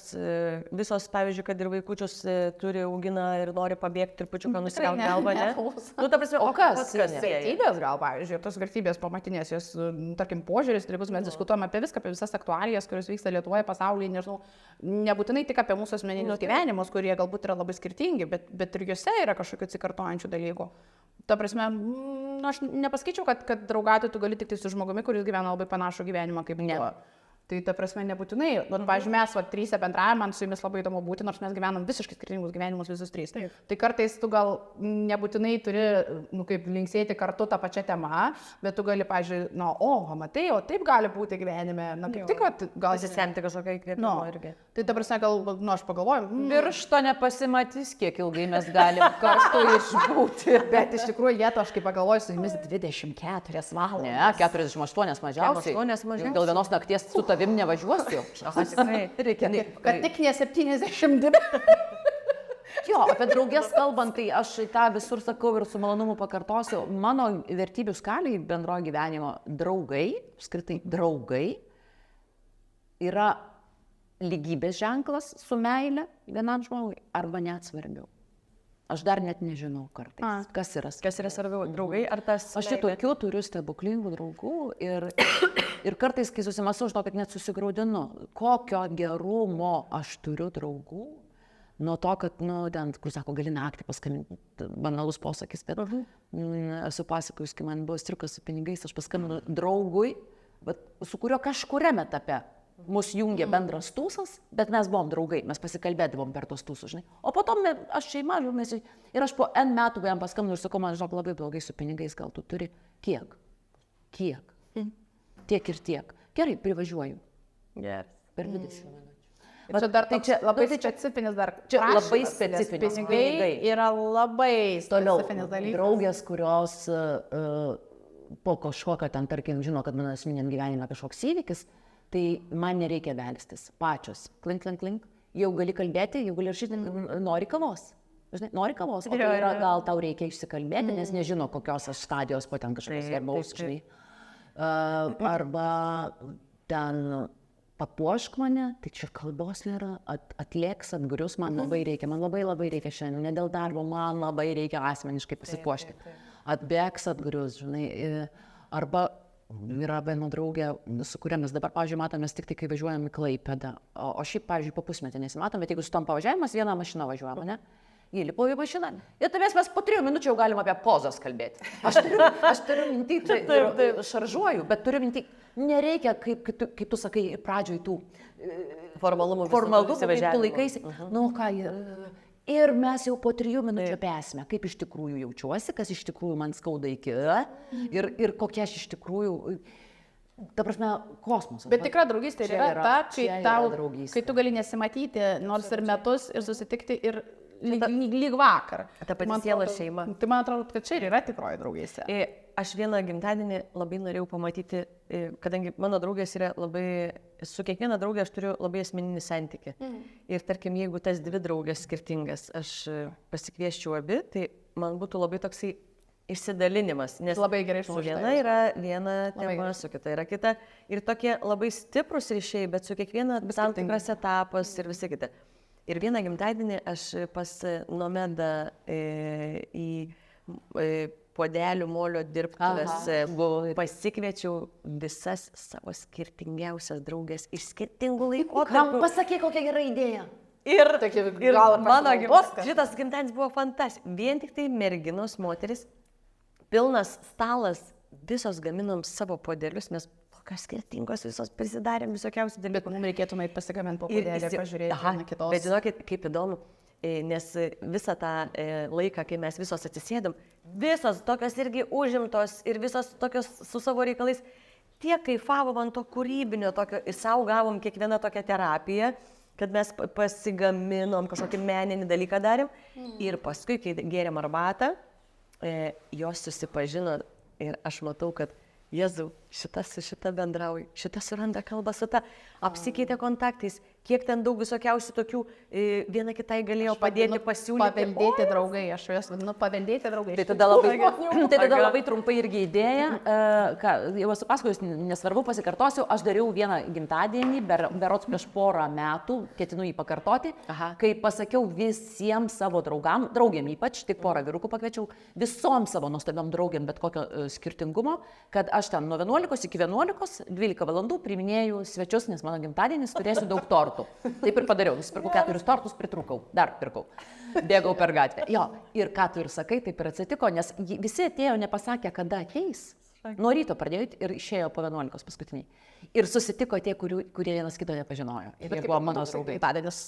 visos, pavyzdžiui, kad ir vaikučius turi, augina ir nori pabėgti ir pačiuką nusigauti galvą, ne? Nu, ta prasme, o kas? Vertybės gal, pavyzdžiui, tos vertybės pamatinės, jos, tarkim, požiūris, dalykus, mes diskutuojame apie viską, apie visas aktualijas, kurios vyksta Lietuvoje, pasaulyje, nežinau, nebūtinai tik apie mūsų asmeninius gyvenimus, kurie galbūt yra labai skirtingi, bet ir juose yra kažkokių atsikartojančių dalykų. Ta prasme, aš nepasakyčiau, kad draugauti tu gali tik tai su žmogumi, kuris gyvena labai panašų gyvenimą kaip ne. Tai ta prasme nebūtinai, pavyzdžiui, mes 3 bendravime, man su jumis labai įdomu būti, nors mes gyvenam visiškai skirtingus gyvenimus visus 3. Tai kartais tu gal nebūtinai turi, kaip linksėti kartu tą pačią temą, bet tu gali, pavyzdžiui, matai, o taip gali būti gyvenime, kaip tik, gal pasisemti kažkokią įkvėpimo irgi. Tai ta prasme, gal, aš pagalvoju, Biršto nepasimatys, kiek ilgai mes galim kartu išbūti. Bet iš tikrųjų, jie to aš kaip pagalvoju, su jumis 24 valandas. Ne, 48 mažiausiai. Gal vienos nakties su tavim nevažiuosiu. Reikia, kad tik ne 70. Jo, apie draugės kalbant, tai aš tą visur sakau ir su malonumu pakartosiu. Mano vertybių skaliai bendrojo gyvenimo draugai, apskritai draugai, yra lygybės ženklas su meile vienam žmogui arba net svarbiau. Aš dar net nežinau kartais, kas yra svarbiau, draugai ar tas... Aš čia tokių turiu stebuklingų draugų ir kartais, kai susimasau, žinau, kad net susigraudinu, kokio gerumo aš turiu draugų, nuo to, kad, ten, kur sako, gali naktį paskambinti, banalus posakis, bet esu pasakojus, kai man buvo striukas su pinigais, aš paskambinu draugui, bet su kurio kažkuriame etape mus jungia bendras tūsas, bet mes buvom draugai, mes pasikalbėdavom per tos tūsus, žinai. O po to aš šeima, ir aš po N metų jam paskambinu ir sakau, man, žinok, labai blogai su pinigais, gal tu turi kiek? Tiek ir tiek. Gerai, privažiuoju. Per 20 minučių. Bet čia dar tai labai specifinis dar. Čia labai specifinis. Pinigai yra labai specifinis dalykas. Draugės, kurios po kažkokio ten, tarkim, žino, kad mano asmeniniam gyvenime kažkoks įvykis, tai man nereikia belstis. Pačios. Klink, jau gali kalbėti, jau gali rašyti, nori kavos. Žinai, nori kavos, o tai yra, gal tau reikia išsikalbėti, nes nežino, kokios aš stadijos po ten kažkokios svarbaus, žinai. Arba ten papuošk mane, tai čia kalbos nėra, atlėks, atgrius, man labai reikia šiandien, ne dėl darbo, man labai reikia asmeniškai pasipuošti. Atbėgs, atgrius, žinai. Arba yra viena draugė, su kuria mes dabar, pavyzdžiui, matomės tik tai, kai važiuojam į Klaipėdą. O šiaip, pavyzdžiui, po pusmetį nesimatom, bet jeigu su tom pavažiavimas, viena mašina važiuojama, ne? Įlipo į mašiną. Ir tavęs mes po 3 minučių jau galim apie pozas kalbėti. Aš turiu mintį, šaržuoju, bet turiu mintį, nereikia, kaip tu sakai, pradžioj tų formalumų, kaip tu laikaisi. Ką ir mes jau po 3 minučių apie esmę, kaip iš tikrųjų jaučiuosi, kas iš tikrųjų man skauda iki ir kokia aš iš tikrųjų, ta prasme, kosmosas. Bet tikra draugystė yra ta, kai tu gali nesimatyti nors ir metus ir susitikti ir lyg vakar. Ta pati siela šeima. Tai man atrodo, kad čia ir yra tikroji draugystė. Aš vieną gimtadienį labai norėjau pamatyti, kadangi mano draugės yra labai, su kiekviena draugė aš turiu labai asmeninį santykį. Ir tarkim, jeigu tas 2 draugės skirtingas, aš pasikvieščiau abi, tai man būtų labai toksai išsidalinimas. Nes Labai gerai su išlaužta viena jūs. yra viena Labai tema, gerai. su kita yra kita. Ir tokie labai stiprus ryšiai, bet su kiekviena tam skirtingi. tikras etapas ir visa kita. Ir vieną gimtadienį aš pas Nomedą į Puodelių molio dirbtuvės pasikviečiau visas savo skirtingiausias draugės iš skirtingų laikotarpių. Pasakyk, kokia gera idėja. Ir, Tokie ir gal mano pasinaudos, šitas gimtadienis buvo fantastiškas. Vien tik tai merginos, moteris, pilnas stalas, visos gaminom savo puodelius, mes kokios skirtingos visos prisidarėm visokiausių Bet dalykų. mums reikėtų nueiti pasigaminti po puodelį, pažiūrėti viena kitos. Bet žinokit, kaip įdomu, nes visą tą laiką, kai mes visos atsisėdom, visos tokios irgi užimtos ir visos tokios su savo reikalais, tiek kaifavom ant to kūrybinio, tokio, ir sau gavom kiekvieną tokią terapiją, kad mes pasigaminom, kažkokį meninį dalyką darėm. Ir paskui, kai gėrėm arbatą, jos susipažino ir aš matau, kad Jėzau, šita su šita bendrauja, šita suranda kalbą su ta, apsikeitė kontaktais, kiek ten daug visokiausių tokių, viena kitai galėjo padėti, pasiūlyti. Paveldėti draugai, aš juos vadinu paveldėti draugai. Tai tada labai trumpai irgi idėja, jau esu pasakojus, nesvarbu, pasikartosiu, aš dariau vieną gimtadienį, berods prieš porą metų, ketinu jį pakartoti, kai pasakiau visiems savo draugėm ypač, tik porą vyrukų pakviečiau, visom savo nuostabiam draugėm, bet kokio skirtingumo, kad aš ten nuo 11 iki 11, 12 valandų priiminėjau svečius, nes mano gimtadienis turėsiu daug tortų. Taip ir padariau, nusipirkau 4 tortus, pritrūkau, dar pirkau, bėgau per gatvę. Jo, ir ką tu ir sakai, taip ir atsitiko, nes visi atėjo nepasakė, kada ateis. Nuo ryto pradėjo ir išėjo po 11 paskutiniai. Ir susitiko tie, kurie vienas kito nepažinojo. Ir buvo mano draugai. Gimtadienis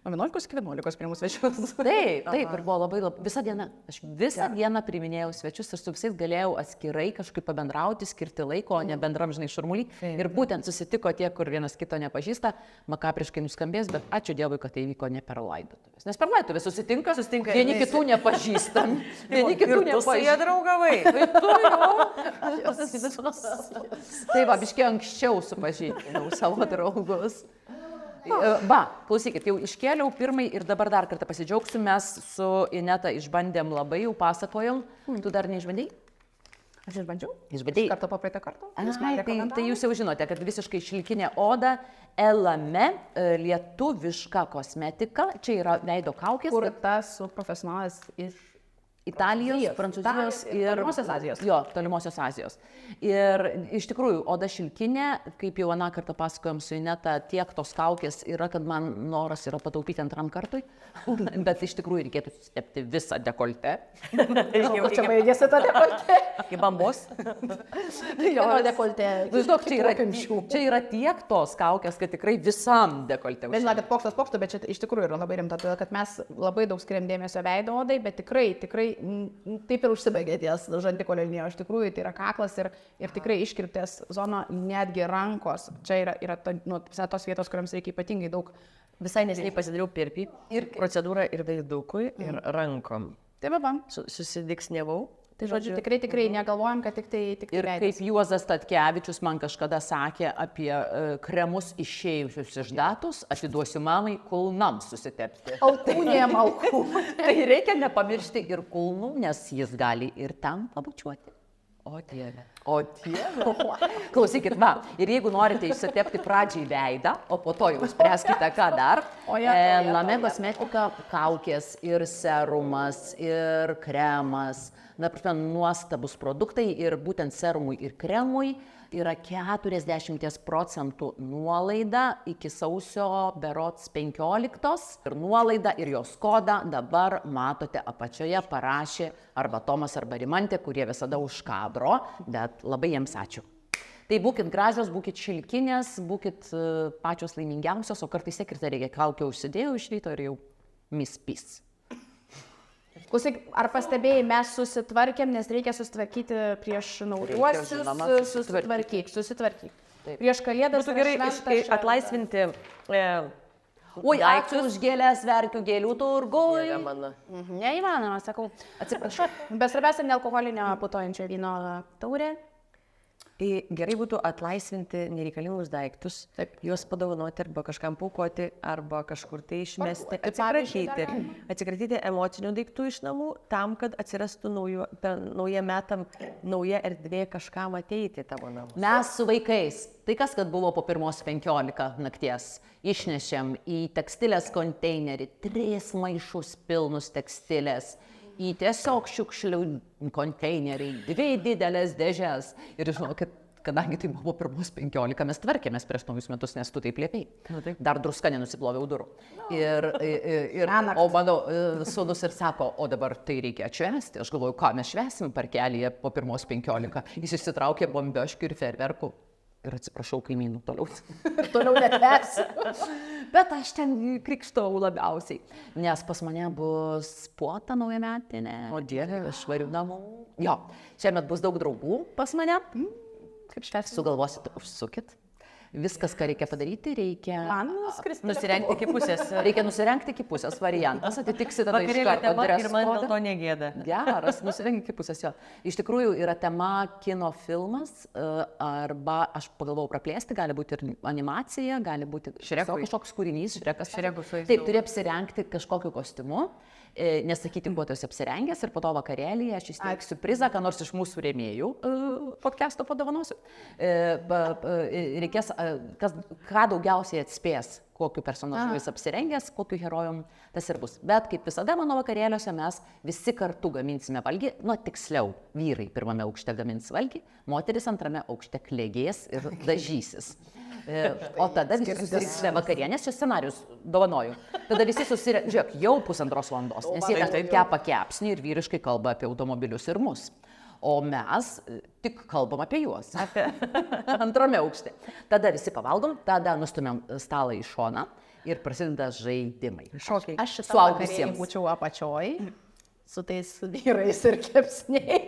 nuo 11 iki 11 prie mūsų svečius. Taip, ir buvo labai, visą dieną. Aš visą dieną priiminėjau svečius ir su visais galėjau atskirai kažkaip pabendrauti, skirti laiko, o ne bendram, žinai, šurmulį. Ir būtent susitiko tie, kur vienas kito nepažįsta, makabriškai nuskambės, bet ačiū Dievui, kad tai įvyko ne per laidotuvės. Nes per laidotuvės susitinka vieni kitų nepažįstam. Vieni kitų nepažįstam. Draugavai. Tai va, biškiai anksčiau supažindinau savo draugus. Va, klausykit, jau iškėliau pirmai ir dabar dar kartą pasidžiaugsiu, mes su Ineta išbandėm labai, jau pasakojom. Tu dar neišbandėjai? Aš išbandžiau. Išbandėjai. Kartą po praeitą kartą. Tai jūs jau žinote, kad visiškai šilkinė oda, Elame, lietuviška kosmetika, čia yra veido kaukės. Kurta su profesionalas iš Italijos, Prancūzijos ir Tolimosios Azijos. Jo, Tolimosios Azijos. Ir iš tikrųjų, oda šilkinė, kaip jau aną kartą pasakojom su Ineta, tiek tos kaukės yra, kad man noras yra pataupyti antram kartui, bet iš tikrųjų reikėtų susitepti visą dekoltę. Čia baigėsi ta dekoltė. Kaip bambos. Jo, dekoltė. Žinok, čia yra tiek tos kaukės, kad tikrai visam dekoltė. Bet žinokit, pokštas pokštų, bet čia iš tikrųjų yra labai rimta, todėl kad mes labai daug skiriam dėmesio veido odai, bet tikrai taip ir užsibaigė ties žandikaulio linija. Iš tikrųjų, tai yra kaklas ir tikrai iškirptės zona, netgi rankos. Čia yra tos vietos, kuriams reikia ypatingai daug. Visai neseniai pasidariau pirpį ir procedūrą ir veidukui, ir rankom. Tai va. Susidiksniavau. Tai žodžiu, tikrai negalvojam, kad tik tai ir veidas. kaip Juozas Statkevičius man kažkada sakė apie kremus išėjusius iš datos, atiduosiu mamai kulnams susitepti. Alkūnėm alkūnėm. Tai reikia nepamiršti ir kulnų, nes jis gali ir tam pabučiuoti. O Dieve. O Dieve. Klausykit, va, ir jeigu norite išsitepti pradžiai veidą, o po to jau spręskite, ką dar, Lame kosmetika, kaukės ir serumas, ir kremas, na, prasme, nuostabus produktai ir būtent serumui ir kremui yra 40% nuolaida iki sausio berods 15 ir nuolaida ir jos kodą dabar matote apačioje parašė arba Tomas arba Rimantė, kurie visada už kadro, bet labai jiems ačiū. Tai būkit gražios, būkit šilkinės, būkit pačios laimingiausios, o kartais sekretė reikia kaukę užsidėjau iš ryto ir jau mispys. Klausyk, ar pastebėjai, mes susitvarkėm, nes reikia susitvarkyti prieš naujuosius, susitvarkyk. Prieš kalėdas būtų gerai atlaisvinti. Oi, ačiū už gėlės, verkių gėlių turgui. Neįmanoma, sakau. Atsiprašau. Bet svarbiausia, nealkoholinio putojančio vyno taurė. Gerai būtų atlaisvinti nereikalingus daiktus, juos padovanoti arba kažkam paukoti, arba kažkur tai išmesti, atsikratyti emocinių daiktų iš namų, tam, kad atsirastų naujiem metam nauja erdvė kažkam ateiti į tavo namus. Mes su vaikais, tai kas, kad buvo po pirmos 15 nakties, išnešėm į tekstilės konteinerį 3 maišus pilnus tekstilės, į tiesiog šiukšlių konteinerį, 2 didelės dėžes. Ir žinau, kad kadangi tai buvo pirmos 15, mes tvarkėmės prieš naujus metus, nes tu taip liepėjai. Dar druska nenusiploviau durų. O mano sūnus ir sako, o dabar tai reikia atšvęsti. Aš galvoju, ką mes švęsim parkelyje po pirmos 15. Jis išsitraukė bombioškių ir ferverkų. Ir atsiprašau kaimynų toliau. Toliau netvesi. Bet aš ten krikštau labiausiai. Nes pas mane bus puota naujametinė. O Dieve, švarių namų. Jo, šiemet bus daug draugų pas mane. Kaip švęsti? Sugalvosit, užsukit. Viskas, ką reikia padaryti, reikia nusirengti iki pusės. Reikia nusirengti iki pusės variantas, atitiksi tada iš Vakarėlio karto tema dress ir man dėl code. to negėda. Geras, nusirengti iki pusės jo. Iš tikrųjų yra tema kino filmas, arba aš pagalvojau praplėsti, gali būti ir animacija, gali būti kažkoks kūrinys, Šrekas. Taip, turi apsirengti kažkokiu kostiumu, nesakyti, kuo tu esi apsirengęs ir po to vakarėlyje aš įsteigsiu prizą, ką nors iš mūsų rėmėjų podcast'o padovanosiu. Reikės, ką daugiausiai atspės, kokiu personažu jis apsirengęs, kokiu herojum tas ir bus. Bet kaip visada mano vakarėliuose mes visi kartu gaminsime valgį, tiksliau, vyrai pirmame aukšte gamins valgį, moteris antrame aukšte klegės ir dažysis. O tada visi susirinksime vakarienės, čia scenarius dovanoju. Tada visi susirinksime, žiūrėk, jau 1,5 valandos, nes jie ten kepa kepsnį ir vyriškai kalba apie automobilius ir mus. O mes tik kalbam apie juos. Antrame aukšte. Tada visi pavalgom, tada nustumėm stalą į šoną ir prasideda žaidimai. Šokiai. Aš šitą vakarėlį būčiau apačioj su tais vyrais ir kepsniai.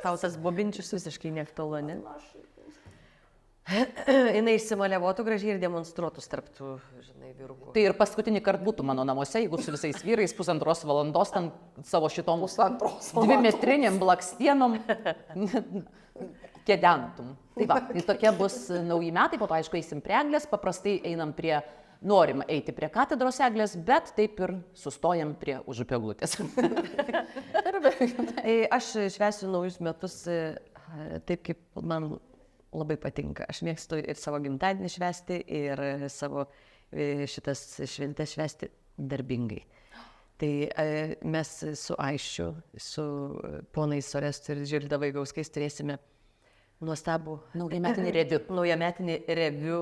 Tau tas bobinčius visiškai neaktualu, ne? Jinai išsimaliavotų gražiai ir demonstruotų tarptų, vyrukų. Tai ir paskutinį kartą būtų mano namuose, jeigu su visais vyrais 1,5 valandos ten savo šitom 2-metrinėm blakstienom kėdentum. Tai va, tai tokie bus nauji metai, po to aišku eisim prie eglės, paprastai einam norim eiti prie katedros eglės, bet taip ir sustojam prie užupio eglutės. Aš švęsiu naujus metus taip, kaip man labai patinka. Aš mėgstu ir savo gimtadienį švęsti, ir savo šitas šventės švęsti darbingai. Tai mes su Aisčiu, su ponais Sorestu ir Žilda Vaigauskais turėsime nuostabų naujametinį reviu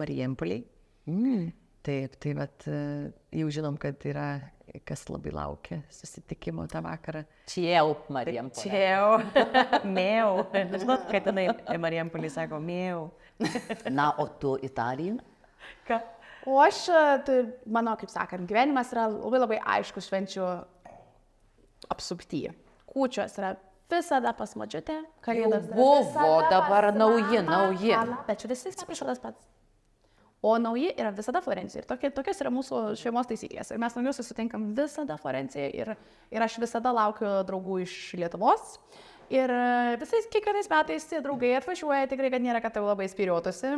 Marijampoliai. Taip, tai vat, jau žinom, kad yra kas labai laukia susitikimo tą vakarą. Čiau, Marijampolė. Čiau, mėau. Žinot, kad jinai Marijampolė sako mėau. Na, o tu Italija? Ką? O aš, tai, mano, kaip sakant, gyvenimas yra labai aišku švenčių apsupty. Kūčios yra visada pas močiutę, kalėdos buvo dabar nauji. Bet čia visi prieš tas pats. O nauji yra visada Florencijoje. Ir tokios yra mūsų šeimos taisyklės. Ir mes naujuosius sutinkam visada Florencijoje. Ir aš visada laukiu draugų iš Lietuvos. Ir kiekvienais metais tie draugai atvažiuoja, tikrai, kad nėra, kad tai labai spyriotųsi.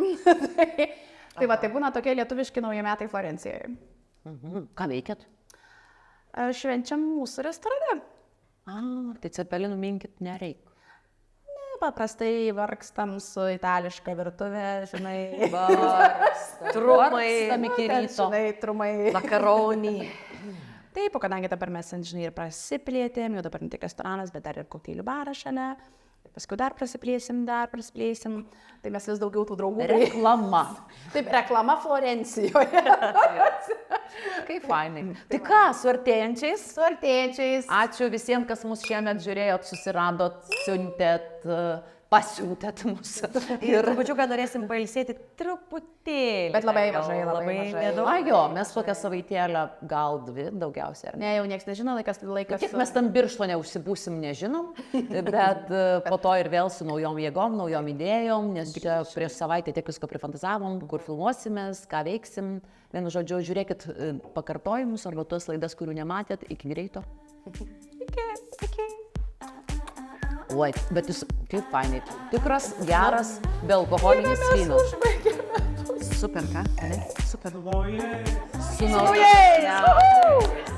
Tai va, tai būna tokie lietuviški nauji metai Florencijoje. Ką veikėt? Švenčiam mūsų restorane. Tai cepelinų minkit nereik. Paprastai vargstam su itališka virtuvė, žinai, trumai, makaronį. Taip, o kadangi dabar mes, žinai, ir prasiplėtėm, jau dabar ne tik restoranas, bet dar ir kokteilių baras šalia, paskui dar prasiplėsim, tai mes vis daugiau tų draugų. Reklama. Taip, reklama Florencijoje. Kaip fainai. Tai ką, su artėjančiais? Su artėjančiais. Ačiū visiems, kas mus šiemet žiūrėjot, susiradot, siuntėt, pasiuntėt mus. Ir trupučiuką norėsim pailsėti truputėlį. Bet labai mažai. Nedaug. Jo, mes tokią savaitėlę, gal 2 daugiausiai. Ne, jau niekas nežino, laikas. Kiek mes tam Birštone užsibūsim, nežinom, bet po to ir vėl su naujom jėgom, naujom idėjom, nes čia prieš savaitę tiek visko prifantazavom, kur filmuosimės, ką veiksim. Vienu žodžiu, žiūrėkit pakartojimus arba tuos laidas, kurių nematėt, iki greito. Iki. Oi, bet jūs kaip fainai. Tikras, geras, be alkoholinis vynas. Super, ką? Ne? Super. Su naujais.